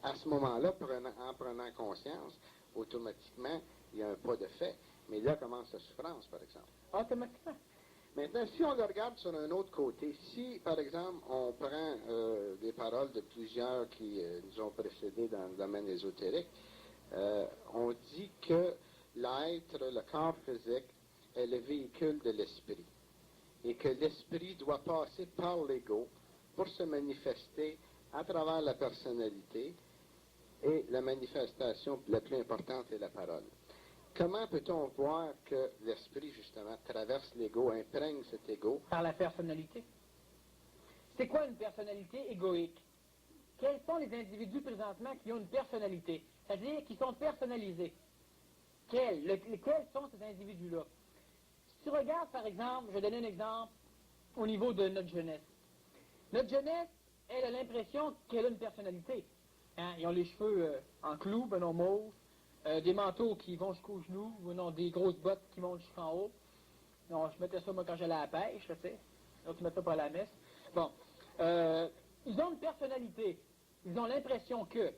à ce moment-là, en prenant conscience, automatiquement, il y a un pas de fait. Mais là commence la souffrance, par exemple. Automatiquement. Maintenant, si on le regarde sur un autre côté, si, par exemple, on prend des paroles de plusieurs qui nous ont précédés dans le domaine ésotérique, on dit que l'être, le corps physique, est le véhicule de l'esprit et que l'esprit doit passer par l'ego pour se manifester à travers la personnalité et la manifestation la plus importante est la parole. Comment peut-on voir que l'esprit, justement, traverse l'ego, imprègne cet ego? Par la personnalité. C'est quoi une personnalité égoïque? Quels sont les individus présentement qui ont une personnalité? C'est-à-dire qui sont personnalisés. Quels sont ces individus-là? Si tu regardes, par exemple, je vais donner un exemple au niveau de notre jeunesse. Notre jeunesse, elle a l'impression qu'elle a une personnalité. Hein? Ils ont les cheveux en clous, ben non mauve, des manteaux qui vont jusqu'aux genoux, ou non, des grosses bottes qui montent jusqu'en haut. Non, je mettais ça, moi, quand j'allais à la pêche, tu sais. Là, tu mets ça pour la messe. Bon. Ils ont une personnalité. Ils ont l'impression que.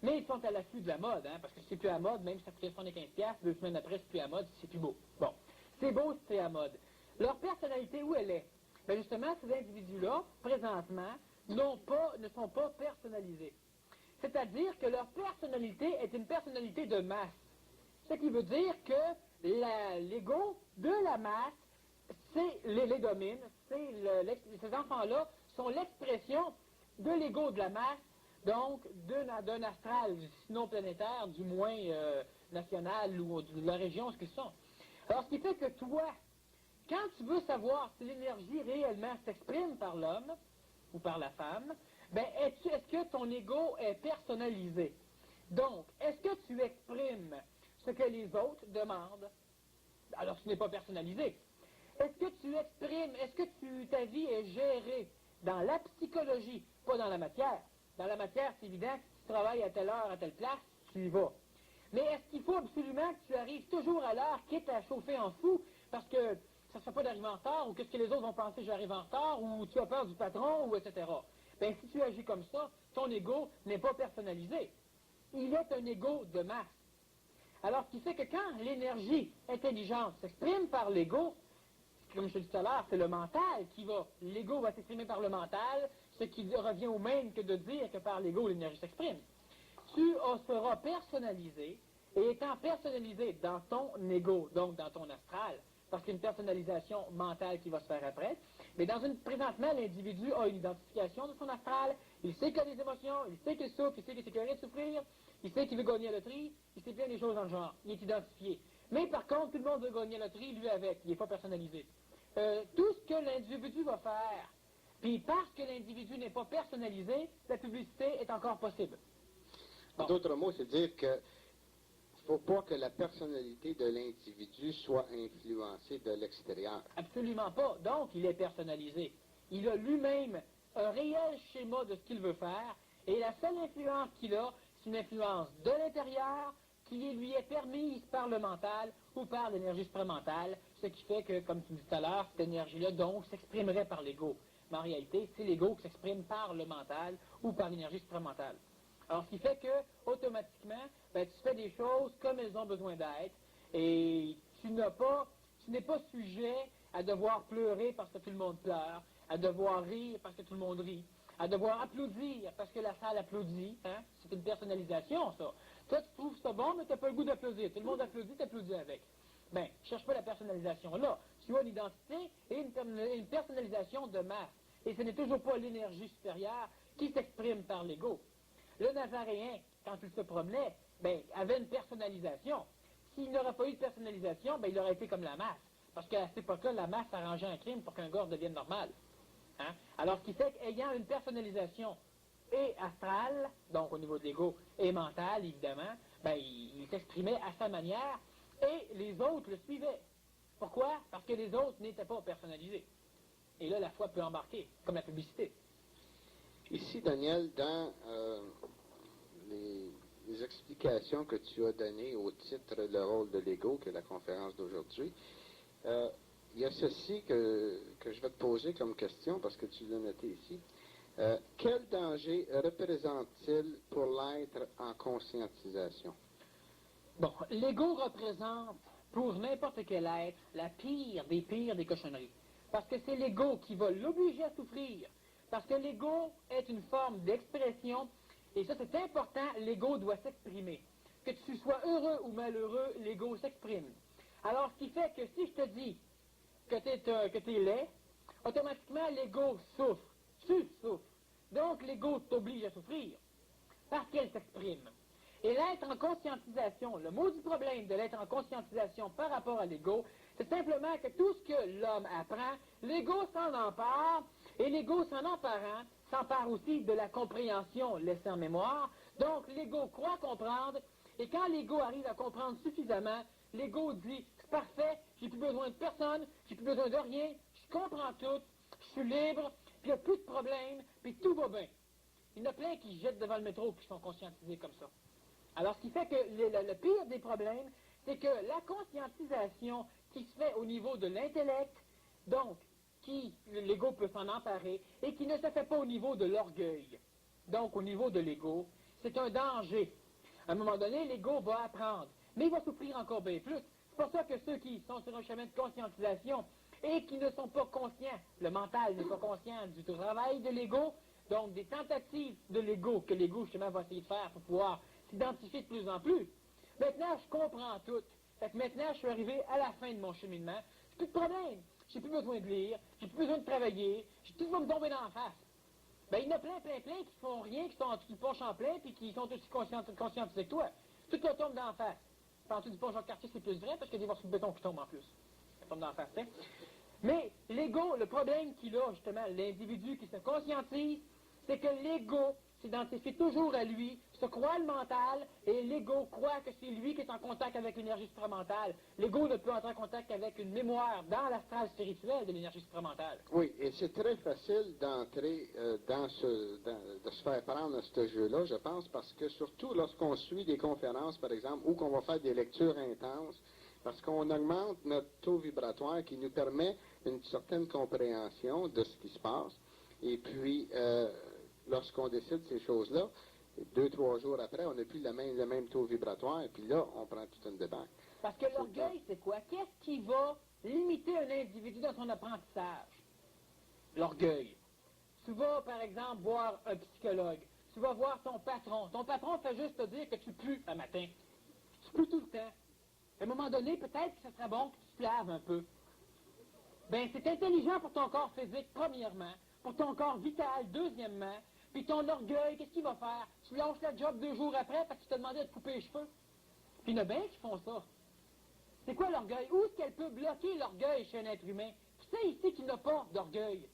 Mais ils sont à l'affût de la mode, hein, parce que c'est plus à mode, même si ça coûtait 75$, 2 semaines après, c'est plus à mode, c'est plus beau. Bon. C'est beau si c'est à mode. Leur personnalité, où elle est? Bien, justement, ces individus-là, présentement, ne sont pas personnalisés. C'est-à-dire que leur personnalité est une personnalité de masse. Ce qui veut dire que l'ego de la masse, les domine. Ces enfants-là sont l'expression de l'ego de la masse, donc d'un astral, sinon planétaire, du moins national ou de la région, ce qu'ils sont. Alors, ce qui fait que toi, quand tu veux savoir si l'énergie réellement s'exprime par l'homme ou par la femme, ben, est-ce que ton ego est personnalisé? Donc, est-ce que tu exprimes ce que les autres demandent? Alors, ce n'est pas personnalisé. Est-ce que ta vie est gérée dans la psychologie, pas dans la matière? Dans la matière, c'est évident que si tu travailles à telle heure, à telle place, tu y vas. Mais est-ce qu'il faut absolument que tu arrives toujours à l'heure, quitte à chauffer en fou, parce que ça ne se fait pas d'arriver en retard, ou qu'est-ce que les autres vont penser que j'arrive en retard, ou tu as peur du patron, ou etc. Bien, si tu agis comme ça, ton ego n'est pas personnalisé. Il est un ego de masse. Alors, ce qui fait que quand l'énergie intelligente s'exprime par l'ego, comme je te dis tout à l'heure, c'est le mental qui va. L'ego va s'exprimer par le mental, ce qui revient au même que de dire que par l'ego, l'énergie s'exprime. Tu seras personnalisé, et étant personnalisé dans ton ego, donc dans ton astral, parce qu'il y a une personnalisation mentale qui va se faire après, mais présentement, l'individu a une identification de son astral, il sait qu'il a des émotions, il sait qu'il souffre, il sait qu'il est curieux de souffrir, il sait qu'il veut gagner à la loterie, il sait bien des choses dans le genre, il est identifié. Mais par contre, tout le monde veut gagner à la loterie, lui avec, il n'est pas personnalisé. Tout ce que l'individu va faire, puis parce que l'individu n'est pas personnalisé, la publicité est encore possible. En d'autres mots, c'est dire que il ne faut pas que la personnalité de l'individu soit influencée de l'extérieur. Absolument pas. Donc, il est personnalisé. Il a lui-même un réel schéma de ce qu'il veut faire, et la seule influence qu'il a, c'est une influence de l'intérieur qui lui est permise par le mental ou par l'énergie supramentale, ce qui fait que, comme tu dis tout à l'heure, cette énergie-là, donc, s'exprimerait par l'ego. Mais en réalité, c'est l'ego qui s'exprime par le mental ou par l'énergie supramentale. Alors, ce qui fait que, automatiquement, ben, tu fais des choses comme elles ont besoin d'être, et tu n'es pas sujet à devoir pleurer parce que tout le monde pleure, à devoir rire parce que tout le monde rit, à devoir applaudir parce que la salle applaudit. Hein? C'est une personnalisation, ça. Toi, tu trouves ça bon, mais tu n'as pas le goût d'applaudir. Tout le monde applaudit, tu applaudis avec. Bien, cherche pas la personnalisation là. Tu as une identité et une personnalisation de masse. Et ce n'est toujours pas l'énergie supérieure qui s'exprime par l'ego. Le Nazaréen, quand il se promenait, ben, avait une personnalisation. S'il n'aurait pas eu de personnalisation, ben, il aurait été comme la masse. Parce qu'à cette époque-là, la masse arrangeait un crime pour qu'un gars devienne normal. Hein? Alors, ce qui fait qu'ayant une personnalisation et astrale, donc au niveau de l'ego, et mentale, évidemment, ben, il s'exprimait à sa manière, et les autres le suivaient. Pourquoi? Parce que les autres n'étaient pas personnalisés. Et là, la foi peut embarquer, comme la publicité. Ici, Daniel, dans les explications que tu as données au titre Le rôle de l'ego, qui est la conférence d'aujourd'hui, il y a ceci que je vais te poser comme question, parce que tu l'as noté ici. Quel danger représente-t-il pour l'être en conscientisation? Bon, l'ego représente, pour n'importe quel être, la pire des cochonneries. Parce que c'est l'ego qui va l'obliger à souffrir. Parce que l'ego est une forme d'expression, et ça c'est important, l'ego doit s'exprimer. Que tu sois heureux ou malheureux, l'ego s'exprime. Alors, ce qui fait que si je te dis que tu es laid, automatiquement l'ego souffre. Tu souffres. Donc l'ego t'oblige à souffrir, parce qu'elle s'exprime. Et l'être en conscientisation, le mot du problème de l'être en conscientisation par rapport à l'ego, c'est simplement que tout ce que l'homme apprend, l'ego s'en empare, et l'ego s'en emparant, s'empare aussi de la compréhension laissée en mémoire. Donc l'ego croit comprendre, et quand l'ego arrive à comprendre suffisamment, l'ego dit, c'est parfait, j'ai plus besoin de personne, j'ai plus besoin de rien, je comprends tout, je suis libre, puis il n'y a plus de problème, puis tout va bien. Il y en a plein qui jettent devant le métro et qui sont conscientisés comme ça. Alors, ce qui fait que le pire des problèmes, c'est que la conscientisation qui se fait au niveau de l'intellect, donc, l'ego peut s'en emparer, et qui ne se fait pas au niveau de l'orgueil, donc au niveau de l'ego, c'est un danger. À un moment donné, l'ego va apprendre, mais il va souffrir encore bien plus. C'est pour ça que ceux qui sont sur un chemin de conscientisation et qui ne sont pas conscients, le mental n'est pas conscient du travail de l'ego, donc des tentatives de l'ego que l'ego justement va essayer de faire pour pouvoir s'identifier de plus en plus. Maintenant, je comprends tout. Fait que maintenant, je suis arrivé à la fin de mon cheminement. J'ai plus de problème. J'ai plus besoin de lire. J'ai plus besoin de travailler. Tout va me tomber dans la face. Ben, il y en a plein qui font rien, qui sont en dessous du pont Champlain, puis qui sont aussi conscientisés que toi. Tout leur tombe dans la face. En dessous du pont Jacques-Cartier, c'est plus vrai, parce qu'il y a des morceaux de béton qui tombent en plus. Ça tombe dans la face, hein? Mais l'ego, le problème qu'il a, justement, l'individu qui se conscientise, c'est que l'ego s'identifie toujours à lui, se croit le mental, et l'ego croit que c'est lui qui est en contact avec l'énergie supramentale. L'ego ne peut entrer en contact qu'avec une mémoire dans l'astral spirituel de l'énergie supramentale. Oui, et c'est très facile d'entrer de se faire prendre à ce jeu-là, je pense, parce que surtout lorsqu'on suit des conférences, par exemple, ou qu'on va faire des lectures intenses, parce qu'on augmente notre taux vibratoire qui nous permet une certaine compréhension de ce qui se passe. Et puis, lorsqu'on décide ces choses-là, 2-3 jours après, on n'a plus le même taux vibratoire, et puis là, on prend toute une débarque. Parce que l'orgueil, c'est quoi? Qu'est-ce qui va limiter un individu dans son apprentissage? L'orgueil. Tu vas, par exemple, voir un psychologue. Tu vas voir ton patron. Ton patron fait juste te dire que tu pues un matin. Tu pues tout le temps. À un moment donné, peut-être que ce serait bon que tu te laves un peu. Ben, c'est intelligent pour ton corps physique, premièrement. Pour ton corps vital, deuxièmement. Puis ton orgueil, qu'est-ce qu'il va faire? Tu lâches la job 2 jours après parce que tu t'as demandé de te couper les cheveux. Puis il y en a bien qui font ça. C'est quoi l'orgueil? Où est-ce qu'elle peut bloquer l'orgueil chez un être humain? Qui c'est ici qui n'a pas d'orgueil?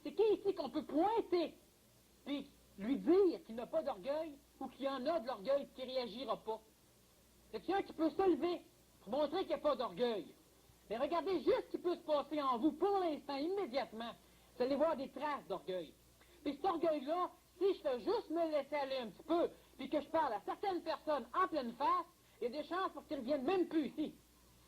C'est qui ici qu'on peut pointer, puis lui dire qu'il n'a pas d'orgueil, ou qu'il y en a de l'orgueil qui ne réagira pas? C'est un qui peut se lever pour montrer qu'il n'y a pas d'orgueil. Mais regardez juste ce qui peut se passer en vous pour l'instant, immédiatement. Vous allez voir des traces d'orgueil. Puis cet orgueil-là, si je fais juste me laisser aller un petit peu, puis que je parle à certaines personnes en pleine face, il y a des chances pour qu'ils ne reviennent même plus ici.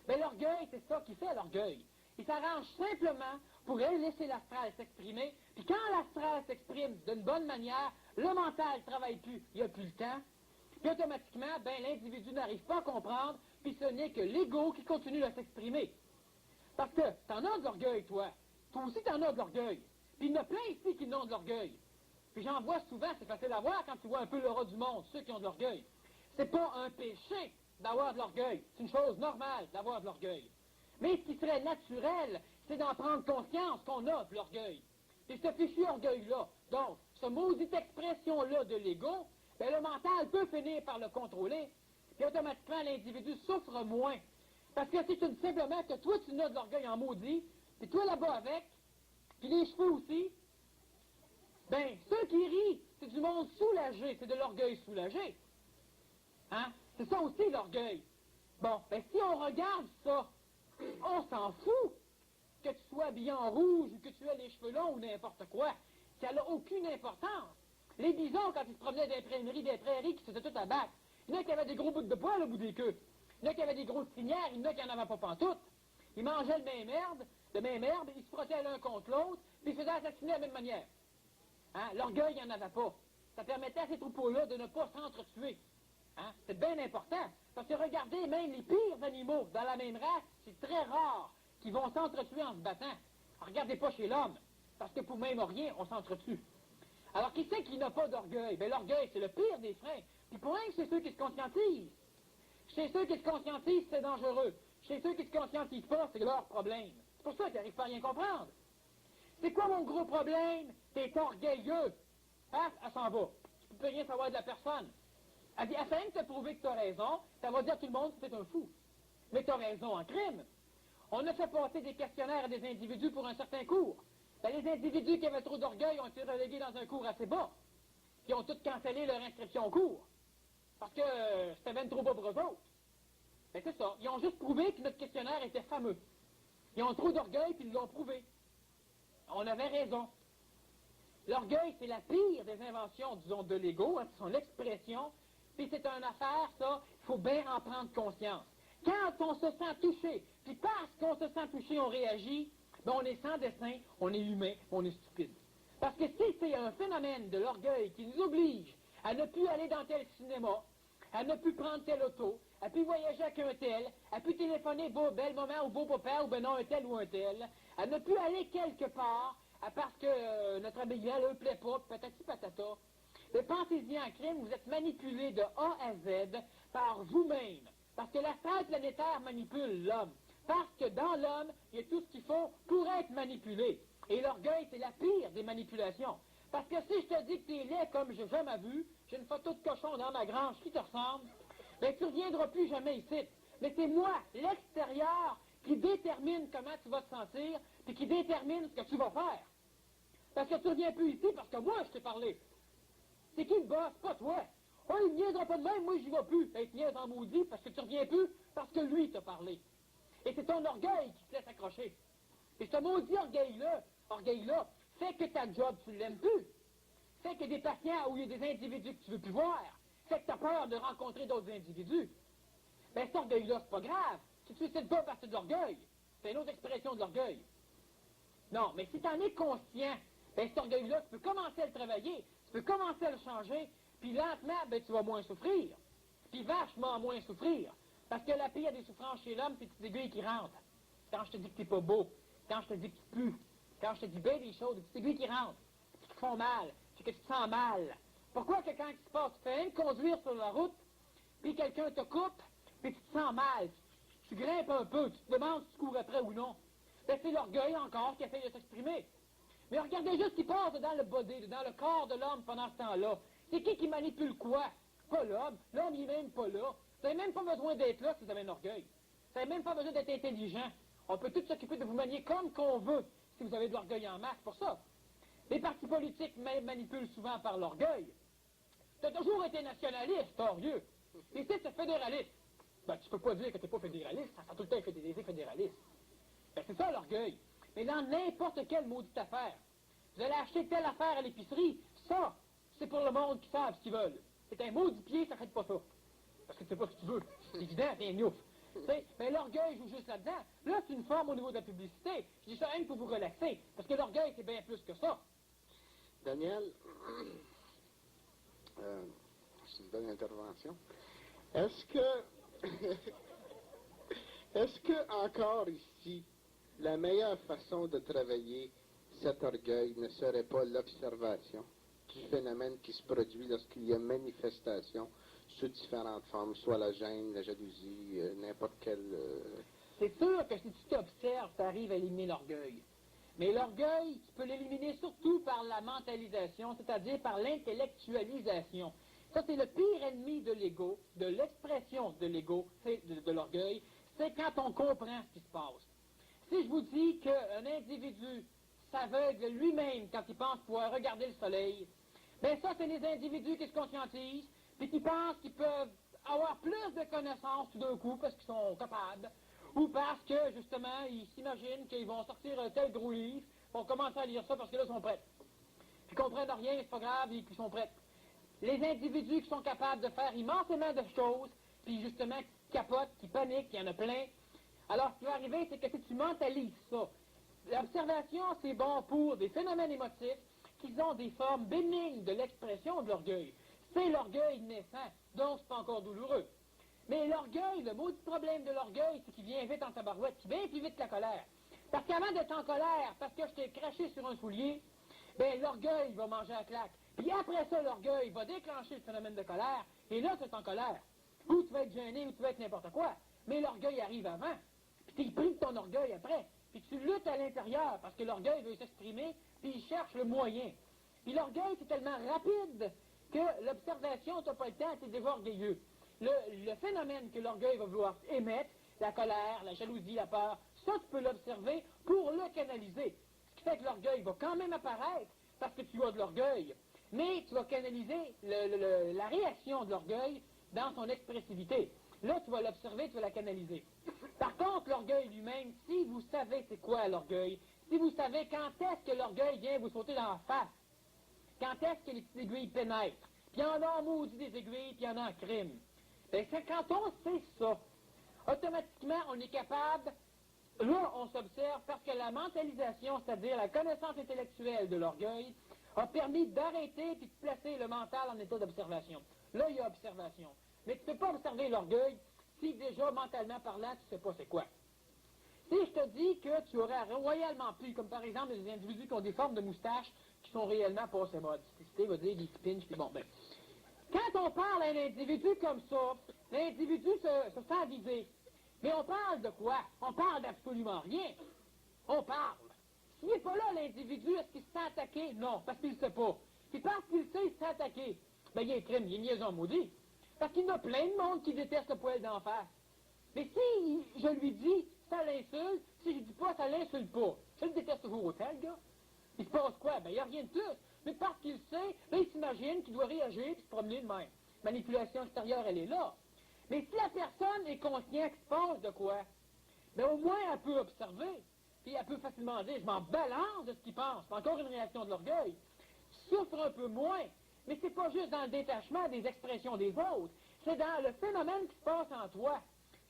Mais l'orgueil, c'est ça qui fait l'orgueil. Il s'arrange simplement pour laisser l'astral s'exprimer, puis quand l'astral s'exprime d'une bonne manière, le mental ne travaille plus, il n'y a plus le temps, puis automatiquement, ben, l'individu n'arrive pas à comprendre, puis ce n'est que l'ego qui continue à s'exprimer. Parce que t'en as de l'orgueil, toi. Toi aussi, t'en as de l'orgueil. Puis il y en a plein ici qui n'ont de l'orgueil. Puis j'en vois souvent, c'est facile à voir quand tu vois un peu l'aura du monde, ceux qui ont de l'orgueil. C'est pas un péché d'avoir de l'orgueil. C'est une chose normale d'avoir de l'orgueil. Mais ce qui serait naturel, c'est d'en prendre conscience qu'on a de l'orgueil. Et ce fichu orgueil-là, donc, ce maudite expression-là de l'ego, ben, le mental peut finir par le contrôler, puis automatiquement, l'individu souffre moins. Parce que si tu dis simplement que toi, tu n'as de l'orgueil en maudit, puis toi là-bas avec, puis les cheveux aussi, ben, ceux qui rient, c'est du monde soulagé, c'est de l'orgueil soulagé. Hein? C'est ça aussi l'orgueil. Bon, ben si on regarde ça On s'en fout que tu sois habillé en rouge ou que tu aies les cheveux longs ou n'importe quoi. Ça n'a aucune importance. Les bisons, quand ils se promenaient d'imprimerie des prairies, qui se faisaient tout à battre, il y en a qui avaient des gros bouts de poil au bout des queues. Il y en a qui avaient des grosses crinières, il y en a qui n'en avaient pas pantoute. Ils mangeaient le même herbe, ils se frottaient l'un contre l'autre, puis ils se faisaient assassiner de la même manière. Hein? L'orgueil, il n'y en avait pas. Ça permettait à ces troupeaux-là de ne pas s'entretuer. Hein? C'est bien important. Parce que regardez, même les pires animaux dans la même race, c'est très rare qu'ils vont s'entretuer en se battant. Alors, regardez pas chez l'homme, parce que pour même rien, on s'entretue. Alors, qui c'est qui n'a pas d'orgueil? Bien, l'orgueil, c'est le pire des freins. Puis pour rien que c'est ceux qui se conscientisent. Chez ceux qui se conscientisent, c'est dangereux. Chez ceux qui se conscientisent pas, c'est leur problème. C'est pour ça qu'ils n'arrivent pas à rien comprendre. C'est quoi mon gros problème? T'es orgueilleux. Hein? Elle s'en va. Tu peux rien savoir de la personne. Elle dit, afin de te prouver que tu as raison, ça va dire à tout le monde que tu es un fou. Mais tu as raison en crime. On a fait passer des questionnaires à des individus pour un certain cours. Ben, les individus qui avaient trop d'orgueil ont été relégués dans un cours assez bas. Ils ont tous cancellé leur inscription au cours. Parce que c'était même trop bas pour eux autres. Ben, c'est ça. Ils ont juste prouvé que notre questionnaire était fameux. Ils ont trop d'orgueil, puis ils l'ont prouvé. On avait raison. L'orgueil, c'est la pire des inventions, disons, de l'ego, hein, c'est son expression. Puis c'est une affaire, ça, il faut bien en prendre conscience. Quand on se sent touché, puis parce qu'on se sent touché, on réagit, ben on est sans dessein, on est humain, on est stupide. Parce que si c'est un phénomène de l'orgueil qui nous oblige à ne plus aller dans tel cinéma, à ne plus prendre tel auto, à plus voyager avec un tel, à plus téléphoner beau bel moment ou beau papa ou ben non un tel ou un tel, à ne plus aller quelque part, parce que notre habillement ne plaît pas, patati patata. Mais pensez-y en crime, vous êtes manipulé de A à Z par vous-même. Parce que la sphère planétaire manipule l'homme. Parce que dans l'homme, il y a tout ce qu'il faut pour être manipulé. Et l'orgueil, c'est la pire des manipulations. Parce que si je te dis que tu es laid comme j'ai jamais vu, j'ai une photo de cochon dans ma grange qui te ressemble, ben tu ne reviendras plus jamais ici. Mais c'est moi, l'extérieur, qui détermine comment tu vas te sentir, puis qui détermine ce que tu vas faire. Parce que tu ne reviens plus ici parce que moi, je t'ai parlé. C'est qui le boss? Pas toi. Oh, il ne viendra pas de même, moi, j'y vais plus. Ben, il te niaise en maudit parce que tu ne reviens plus, parce que lui t'a parlé. Et c'est ton orgueil qui te laisse accrocher. Et ce maudit orgueil-là, fait que ta job, tu ne l'aimes plus. Fait que des patients où il y a des individus que tu ne veux plus voir. Fait que tu as peur de rencontrer d'autres individus. Ben, cet orgueil-là, c'est pas grave. Tu ne te suicides pas parce que c'est de l'orgueil. C'est une autre expression de l'orgueil. Non, mais si tu en es conscient, ben, cet orgueil-là, tu peux commencer à le travailler, tu peux commencer à le changer, puis lentement, ben, tu vas moins souffrir. Puis vachement moins souffrir. Parce que la pire des souffrances chez l'homme, c'est les petites aiguilles qui rentrent. Quand je te dis que t'es pas beau, quand je te dis que tu pues, quand je te dis bien des choses, des petites aiguilles qui rentrent, qui te font mal, c'est que tu te sens mal. Pourquoi que quand il se passe, tu fais rien de conduire sur la route, puis quelqu'un te coupe, puis tu te sens mal, tu grimpes un peu, tu te demandes si tu cours après ou non. Ben, c'est l'orgueil encore qui essaie de s'exprimer. Mais regardez juste ce qui passe dans le body, dans le corps de l'homme pendant ce temps-là. C'est qui manipule quoi? Pas l'homme. L'homme, il n'est même pas là. Vous n'avez même pas besoin d'être là si vous avez un orgueil. Vous n'avez même pas besoin d'être intelligent. On peut tous s'occuper de vous manier comme qu'on veut si vous avez de l'orgueil en masse pour ça. Les partis politiques manipulent souvent par l'orgueil. Tu as toujours été nationaliste, torieux. Et si c'est fédéraliste, ben, tu peux pas dire que tu n'es pas fédéraliste, ça a tout le temps été fédéraliste. Ben, c'est ça l'orgueil. Mais dans n'importe quelle maudite affaire, vous allez acheter telle affaire à l'épicerie, ça, c'est pour le monde qui savent ce qu'ils veulent. C'est un maudit pied, ça ne fait pas ça. Parce que tu sais pas ce que tu veux. C'est évident, c'est un ouf. Mais l'orgueil joue juste là-dedans. Là, c'est une forme au niveau de la publicité. Je dis ça même pour vous relaxer. Parce que l'orgueil, c'est bien plus que ça. Daniel, c'est une bonne intervention. Est-ce que encore ici, la meilleure façon de travailler cet orgueil ne serait pas l'observation du phénomène qui se produit lorsqu'il y a manifestation sous différentes formes, soit la gêne, la jalousie, n'importe quelle... C'est sûr que si tu t'observes, tu arrives à éliminer l'orgueil. Mais l'orgueil, tu peux l'éliminer surtout par la mentalisation, c'est-à-dire par l'intellectualisation. Ça, c'est le pire ennemi de l'ego, de l'expression de l'ego, de l'orgueil, c'est quand on comprend ce qui se passe. Si je vous dis qu'un individu s'aveugle lui-même quand il pense pouvoir regarder le soleil, bien ça, c'est les individus qui se conscientisent, puis qui pensent qu'ils peuvent avoir plus de connaissances tout d'un coup parce qu'ils sont capables, ou parce que, justement, ils s'imaginent qu'ils vont sortir un tel gros livre, vont commencer à lire ça parce que là, ils sont prêts. Puis ils comprennent rien, c'est pas grave, et qu'ils sont prêts. Les individus qui sont capables de faire immensément de choses, puis justement, qui capotent, qui paniquent, il y en a plein. Alors, ce qui va arriver, c'est que si tu mentalises ça, l'observation, c'est bon pour des phénomènes émotifs qui ont des formes bénignes de l'expression de l'orgueil. C'est l'orgueil naissant, donc c'est pas encore douloureux. Mais l'orgueil, le maudit problème de l'orgueil, c'est qu'il vient vite en tabarouette, qui vient plus vite que la colère. Parce qu'avant d'être en colère, parce que je t'ai craché sur un soulier, ben l'orgueil va manger à claque. Puis après ça, l'orgueil va déclencher le phénomène de colère, et là, tu es en colère. Ou tu vas être gêné, ou tu vas être n'importe quoi. Mais l'orgueil arrive avant, puis tu es pris de ton orgueil après. Puis tu luttes à l'intérieur, parce que l'orgueil veut s'exprimer, puis il cherche le moyen. Puis l'orgueil, c'est tellement rapide que l'observation, tu n'as pas le temps, tu es déjà orgueilleux. Le phénomène que l'orgueil va vouloir émettre, la colère, la jalousie, la peur, ça, tu peux l'observer pour le canaliser. Ce qui fait que l'orgueil va quand même apparaître, parce que tu as de l'orgueil. Mais tu vas canaliser la réaction de l'orgueil dans son expressivité. Là, tu vas l'observer, tu vas la canaliser. Par contre, l'orgueil lui-même, si vous savez c'est quoi l'orgueil, si vous savez quand est-ce que l'orgueil vient vous sauter dans la face, quand est-ce que les petites aiguilles pénètrent, puis il y en a en maudit des aiguilles, puis il y en a en crime. Bien, c'est quand on sait ça, automatiquement, on est capable, là, on s'observe, parce que la mentalisation, c'est-à-dire la connaissance intellectuelle de l'orgueil, a permis d'arrêter et de placer le mental en état d'observation. Là, il y a observation. Mais tu ne peux pas observer l'orgueil si déjà, mentalement parlant, tu ne sais pas c'est quoi. Si je te dis que tu aurais royalement pu, comme par exemple des individus qui ont des formes de moustaches qui sont réellement pas assez mode. Cité va dire des pinches, puis bon, ben. Quand on parle à un individu comme ça, l'individu se sent visé. Mais on parle de quoi? On parle d'absolument rien. On parle. S'il n'est pas là, l'individu, est-ce qu'il se sent attaqué? Non, parce qu'il ne sait pas. Puis parce qu'il sait, il se sent attaqué. Ben, il y a un crime, il y a une liaison maudit. Parce qu'il y en a plein de monde qui déteste le poil d'en face. Mais si je lui dis, ça l'insulte, si je dis pas, ça l'insulte pas. Je le déteste toujours autant, le gars. Il se passe quoi? Ben, il n'y a rien de plus. Mais parce qu'il sait, là, il s'imagine qu'il doit réagir et se promener de même. Manipulation extérieure, elle est là. Mais si la personne est consciente qu'il se passe de quoi, ben, au moins, elle peut observer. Puis elle peut facilement dire, je m'en balance de ce qu'il pense. C'est encore une réaction de l'orgueil. Souffre un peu moins. Mais c'est pas juste dans le détachement des expressions des autres. C'est dans le phénomène qui se passe en toi.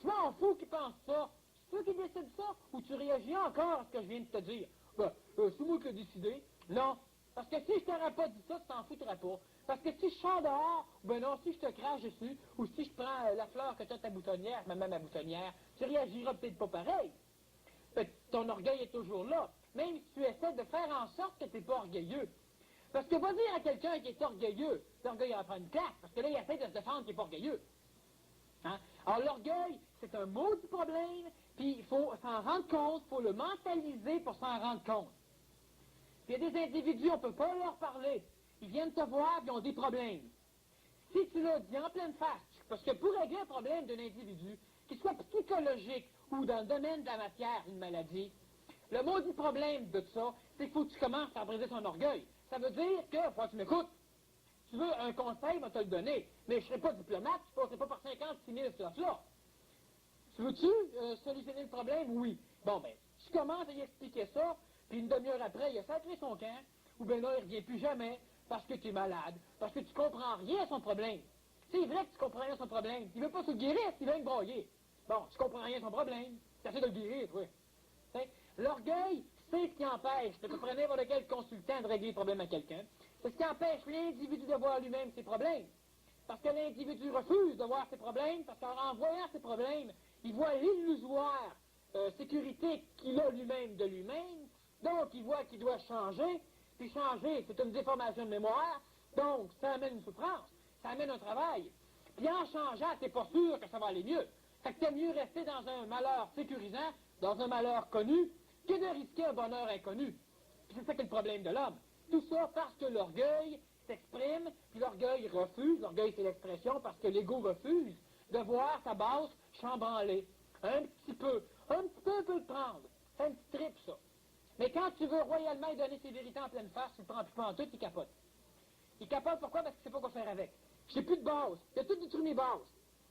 Tu m'en fous qui pense ça. C'est toi qui décides ça ou tu réagis encore à ce que je viens de te dire? Ben, c'est moi qui l'ai décidé. Non. Parce que si je t'aurais pas dit ça, tu t'en foutrais pas. Parce que si je sors dehors, ben non, si je te crache dessus, ou si je prends la fleur que tu as ta boutonnière, même ma boutonnière, tu réagiras peut-être pas pareil. Fait que ton orgueil est toujours là. Même si tu essaies de faire en sorte que tu n'es pas orgueilleux. Parce que va dire à quelqu'un qui est orgueilleux, l'orgueil en prend une claque, parce que là, il essaie de se défendre qu'il n'est pas orgueilleux. Hein? Alors l'orgueil, c'est un maudit problème, puis il faut s'en rendre compte, il faut le mentaliser pour s'en rendre compte. Puis il y a des individus, on ne peut pas leur parler. Ils viennent te voir, puis ils ont des problèmes. Si tu leur dis en pleine face, parce que pour régler un problème d'un individu, qu'il soit psychologique ou dans le domaine de la matière, une maladie, le maudit problème de ça, c'est qu'il faut que tu commences à briser son orgueil. Ça veut dire que, faut que tu m'écoutes. Tu veux un conseil, va te le donner. Mais je ne serai pas diplomate, je ne passerai pas par 56 000 slots-là. Tu veux-tu solutionner le problème? Oui. Bon, ben, tu commences à y expliquer ça, puis une demi-heure après, il a sacré son camp, ou bien là, il ne revient plus jamais, parce que tu es malade, parce que tu comprends rien à son problème. C'est vrai que tu comprends rien à son problème. Il ne veut pas se guérir, il veut me broyer. Bon, tu comprends rien à son problème. Tu essaies de le guérir, oui. L'orgueil, c'est ce qui empêche de prendre n'importe quel consultant de régler les problèmes à quelqu'un. C'est ce qui empêche l'individu de voir lui-même ses problèmes. Parce que l'individu refuse de voir ses problèmes, parce qu'en voyant ses problèmes, il voit l'illusoire sécurité qu'il a lui-même de lui-même. Donc, il voit qu'il doit changer. Puis changer, c'est une déformation de mémoire. Donc, ça amène une souffrance. Ça amène un travail. Puis en changeant, t'es pas sûr que ça va aller mieux. Fait que t'es mieux rester dans un malheur sécurisant, dans un malheur connu, que de risquer un bonheur inconnu. Puis c'est ça qui est le problème de l'homme. Tout ça parce que l'orgueil s'exprime, puis l'orgueil refuse, l'orgueil c'est l'expression, parce que l'ego refuse de voir sa base chambranlée. Un petit peu peut le prendre. C'est un petit trip, ça. Mais quand tu veux royalement lui donner ses vérités en pleine face, tu ne le prends plus pas en tout, il capote. Il capote pourquoi? Parce qu'il ne sait pas quoi faire avec. J'ai plus de base. Il a tout détruit mes bases.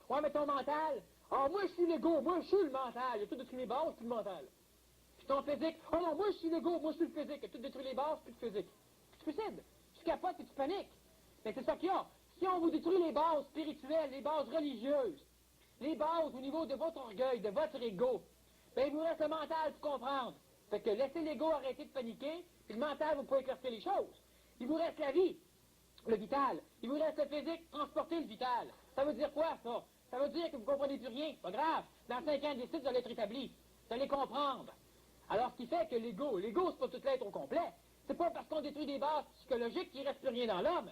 Ouais, mais ton mental, Ah, moi, je suis l'ego, moi, je suis le mental. Il a tout détruit les bases, puis le mental. Puis ton physique. Oh non, moi, je suis l'ego, moi, je suis le physique. Il a tout détruit les bases, puis le physique. Tu te suicides. Tu capotes et tu paniques. Mais c'est ça qu'il y a. Si on vous détruit les bases spirituelles, les bases religieuses, les bases au niveau de votre orgueil, de votre ego, ben, il vous reste le mental pour comprendre. Fait que laissez l'ego arrêter de paniquer, puis le mental, vous pouvez éclaircir les choses. Il vous reste la vie, le vital. Il vous reste le physique, transporter le vital. Ça veut dire quoi, ça? Ça veut dire que vous ne comprenez plus rien. Pas grave. Dans 5 ans, décide, vous allez être établi. Vous allez comprendre. Alors, ce qui fait que l'ego, c'est pas tout l'être au complet. C'est pas parce qu'on détruit des bases psychologiques qu'il ne reste plus rien dans l'homme.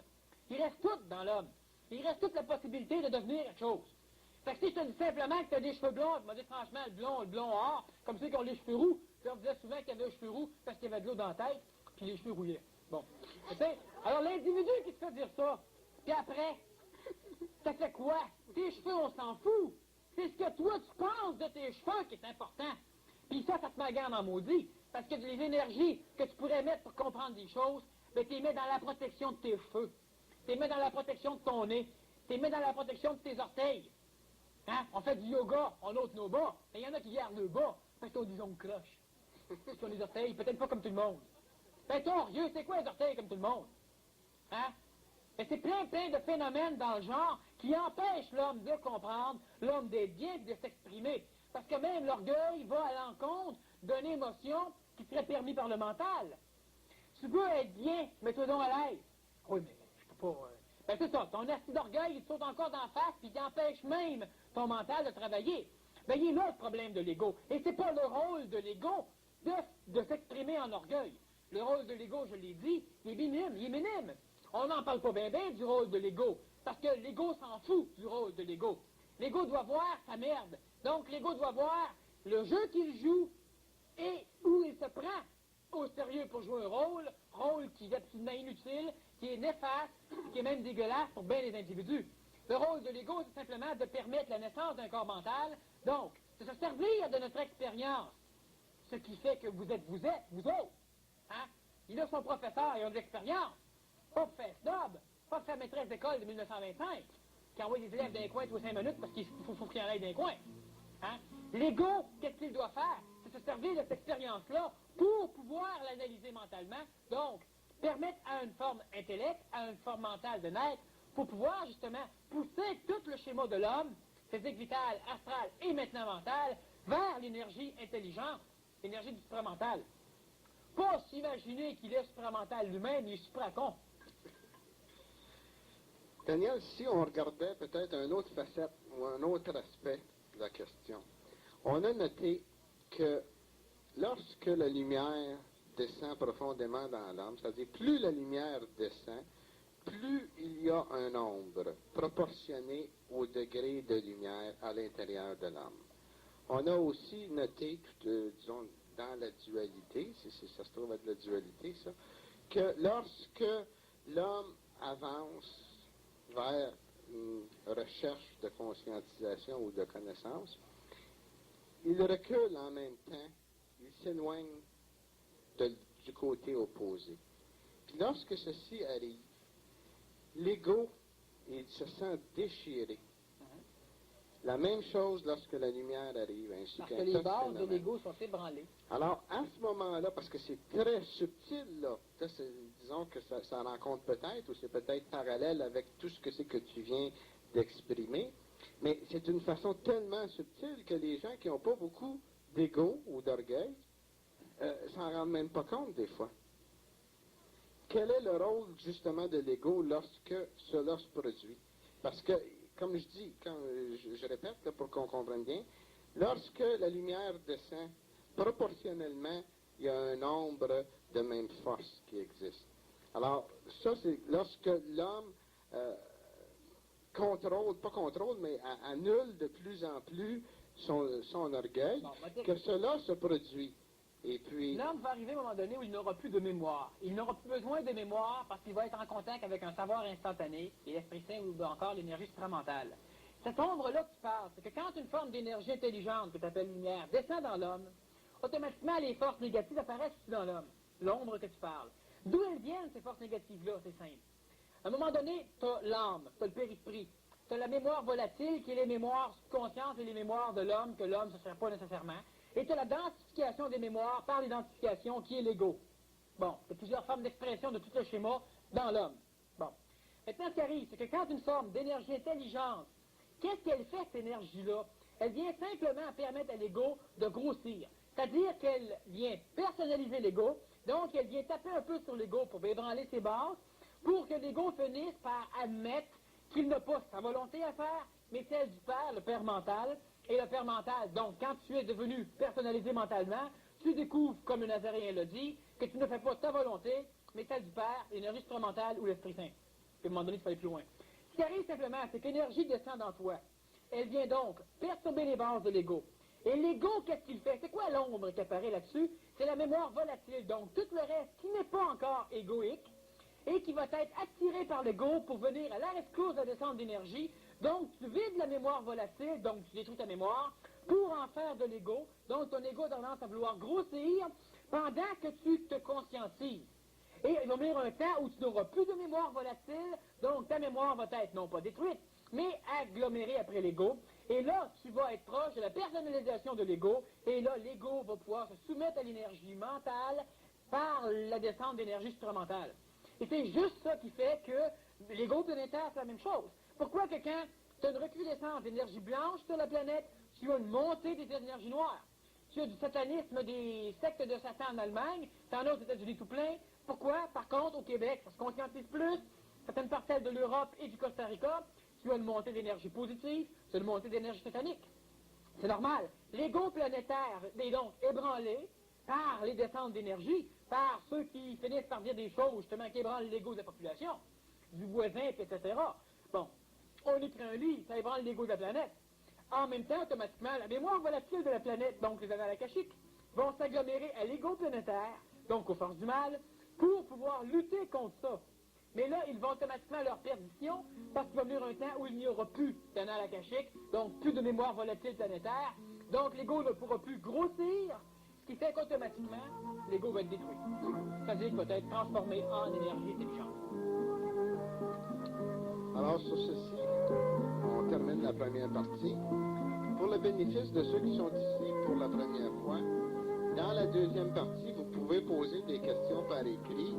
Il reste tout dans l'homme. Il reste toute la possibilité de devenir quelque chose. Fait que si je te dis simplement que tu as des cheveux blonds, tu m'as dit franchement, le blond or, comme ceux qui ont les cheveux roux, puis on disait souvent qu'il y avait les cheveux roux parce qu'il y avait de l'eau dans la tête, puis les cheveux rouillaient. Bon. Tu sais, alors l'individu qui te fait dire ça, puis après, ça fait quoi? Tes cheveux, on s'en fout. C'est ce que toi, tu penses de tes cheveux qui est important. Puis ça te met la garde en maudit. Parce que les énergies que tu pourrais mettre pour comprendre des choses, ben, tu les mets dans la protection de tes cheveux. Tu les mets dans la protection de ton nez. Tu les mets dans la protection de tes orteils. Hein? On fait du yoga, on ôte nos bas. Mais il y en a qui gardent le bas parce qu'ils ont des ongles cloches. Ils ont des orteils, peut-être pas comme tout le monde. Ben, toi, Dieu, c'est quoi les orteils comme tout le monde? Hein? Et c'est plein de phénomènes dans le genre qui empêchent l'homme de comprendre, l'homme d'être bien et de s'exprimer. Parce que même l'orgueil va à l'encontre d'une émotion qui serait permis par le mental. Tu veux être bien, mets-toi donc à l'aise. Oui, mais je peux pas... Ben c'est ça, ton acide d'orgueil, il te saute encore d'en face, puis il empêche même ton mental de travailler. Ben il est là le problème de l'ego. Et c'est pas le rôle de l'ego de s'exprimer en orgueil. Le rôle de l'ego, je l'ai dit, il est minime. On n'en parle pas bien du rôle de l'ego, parce que l'ego s'en fout du rôle de l'ego. L'ego doit voir sa merde. Donc l'ego doit voir le jeu qu'il joue et où il se prend au sérieux pour jouer un rôle qui est absolument inutile, qui est néfaste, qui est même dégueulasse pour bien les individus. Le rôle de l'ego, c'est simplement de permettre la naissance d'un corps mental, donc de se servir de notre expérience, ce qui fait que vous êtes, vous autres. Hein? Il a son professeur et a de l'expérience. Pas pour faire snob, pas pour faire maîtresse d'école de 1925, qui envoie des élèves d'un coin tous les 5 minutes parce qu'il faut qu'il en aille d'un coin. Hein? L'ego, qu'est-ce qu'il doit faire? C'est se servir de cette expérience-là pour pouvoir l'analyser mentalement, donc permettre à une forme intellect, à une forme mentale de naître, pour pouvoir justement pousser tout le schéma de l'homme, physique, vital, astral et maintenant mental, vers l'énergie intelligente, l'énergie du supramental. Pas s'imaginer qu'il est supramental lui-même, il est supra-con. Daniel, si on regardait peut-être une autre facette ou un autre aspect de la question, on a noté que lorsque la lumière descend profondément dans l'âme, c'est-à-dire plus la lumière descend, plus il y a un nombre proportionné au degré de lumière à l'intérieur de l'âme. On a aussi noté, disons, dans la dualité, si ça se trouve être la dualité, ça, que lorsque l'homme avance vers une recherche de conscientisation ou de connaissance, il recule en même temps, il s'éloigne du côté opposé. Puis lorsque ceci arrive, l'ego, il se sent déchiré. La même chose lorsque la lumière arrive, ainsi parce que les bases de l'ego sont ébranlées. Alors, à ce moment-là, parce que c'est très subtil, là, disons que ça rencontre peut-être, ou c'est peut-être parallèle avec tout ce que c'est que tu viens d'exprimer, mais c'est d'une façon tellement subtile que les gens qui n'ont pas beaucoup d'ego ou d'orgueil s'en rendent même pas compte des fois. Quel est le rôle justement de l'ego lorsque cela se produit? Parce que, comme je dis, quand je répète là, pour qu'on comprenne bien, lorsque la lumière descend, proportionnellement, il y a un nombre de même force qui existe. Alors, ça, c'est lorsque l'homme mais annule de plus en plus son orgueil, que cela se produit. Et puis... L'homme va arriver à un moment donné où il n'aura plus de mémoire. Il n'aura plus besoin de mémoire parce qu'il va être en contact avec un savoir instantané, et l'Esprit Saint ou encore l'énergie supramentale. Cette ombre-là que tu parles, c'est que quand une forme d'énergie intelligente, que tu appelles lumière, descend dans l'homme, automatiquement les forces négatives apparaissent aussi dans l'homme, l'ombre que tu parles. D'où elles viennent, ces forces négatives-là, c'est simple. À un moment donné, tu as l'âme, tu as le périsprit, tu as la mémoire volatile qui est les mémoires conscientes et les mémoires de l'homme que l'homme ne se sert pas nécessairement. Et tu as la densification des mémoires par l'identification qui est l'ego. Bon, il y a plusieurs formes d'expression de tout ce schéma dans l'homme. Bon. Maintenant, ce qui arrive, c'est que quand une forme d'énergie intelligente, qu'est-ce qu'elle fait, cette énergie-là? Elle vient simplement permettre à l'ego de grossir. C'est-à-dire qu'elle vient personnaliser l'ego, donc elle vient taper un peu sur l'ego pour ébranler ses bases, pour que l'ego finisse par admettre qu'il n'a pas sa volonté à faire, mais celle du Père, le Père mental. Et le Père mental, donc quand tu es devenu personnalisé mentalement, tu découvres, comme le Nazaréen l'a dit, que tu ne fais pas ta volonté, mais celle du Père, l'énergie supramentale ou l'Esprit Saint. Puis à un moment donné, il faut aller plus loin. Ce qui arrive simplement, c'est que l'énergie descend dans toi. Elle vient donc perturber les bases de l'ego. Et l'ego, qu'est-ce qu'il fait? C'est quoi l'ombre qui apparaît là-dessus? C'est la mémoire volatile. Donc, tout le reste qui n'est pas encore égoïque et qui va être attiré par l'ego pour venir à la rescousse de la descente d'énergie. Donc, tu vides la mémoire volatile, donc tu détruis ta mémoire, pour en faire de l'ego. Donc, ton ego a tendance à vouloir grossir pendant que tu te conscientises. Et il va venir un temps où tu n'auras plus de mémoire volatile, donc ta mémoire va être non pas détruite, mais agglomérée après l'ego. Et là, tu vas être proche de la personnalisation de l'ego, et là, l'ego va pouvoir se soumettre à l'énergie mentale par la descente d'énergie supramentale. Et c'est juste ça qui fait que l'ego planétaire, c'est la même chose. Pourquoi que quand tu as une recrudescence d'énergie blanche sur la planète, tu as une montée des énergies noires? Tu as du satanisme, des sectes de Satan en Allemagne, tu en as aux États-Unis tout plein. Pourquoi? Par contre, au Québec, ça se conscientise plus, certaines parcelles de l'Europe et du Costa Rica, tu as une montée d'énergie positive, tu as une montée d'énergie satanique. C'est normal. L'ego planétaire est donc ébranlé par les descentes d'énergie, par ceux qui finissent par dire des choses justement qui ébranlent l'ego de la population, du voisin, etc. Bon, on écrit un livre, ça ébranle l'ego de la planète. En même temps, automatiquement, la mémoire volatile de la planète, donc les annales akashiques, vont s'agglomérer à l'ego planétaire, donc aux forces du mal, pour pouvoir lutter contre ça. Mais là, ils vont automatiquement à leur perdition, parce qu'il va venir un temps où il n'y aura plus d'annales akashiques, donc plus de mémoire volatile planétaire, donc l'ego ne pourra plus grossir, ce qui fait qu'automatiquement, l'ego va être détruit. C'est-à-dire qu'il va être transformé en énergie intelligente. Alors, sur ceci, on termine la première partie. Pour le bénéfice de ceux qui sont ici pour la première fois, dans la deuxième partie, vous pouvez poser des questions par écrit.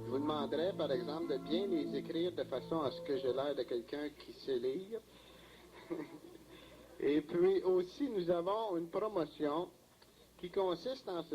Je vous demanderai, par exemple, de bien les écrire de façon à ce que j'ai l'air de quelqu'un qui sait lire. Et puis aussi, nous avons une promotion qui consiste en ce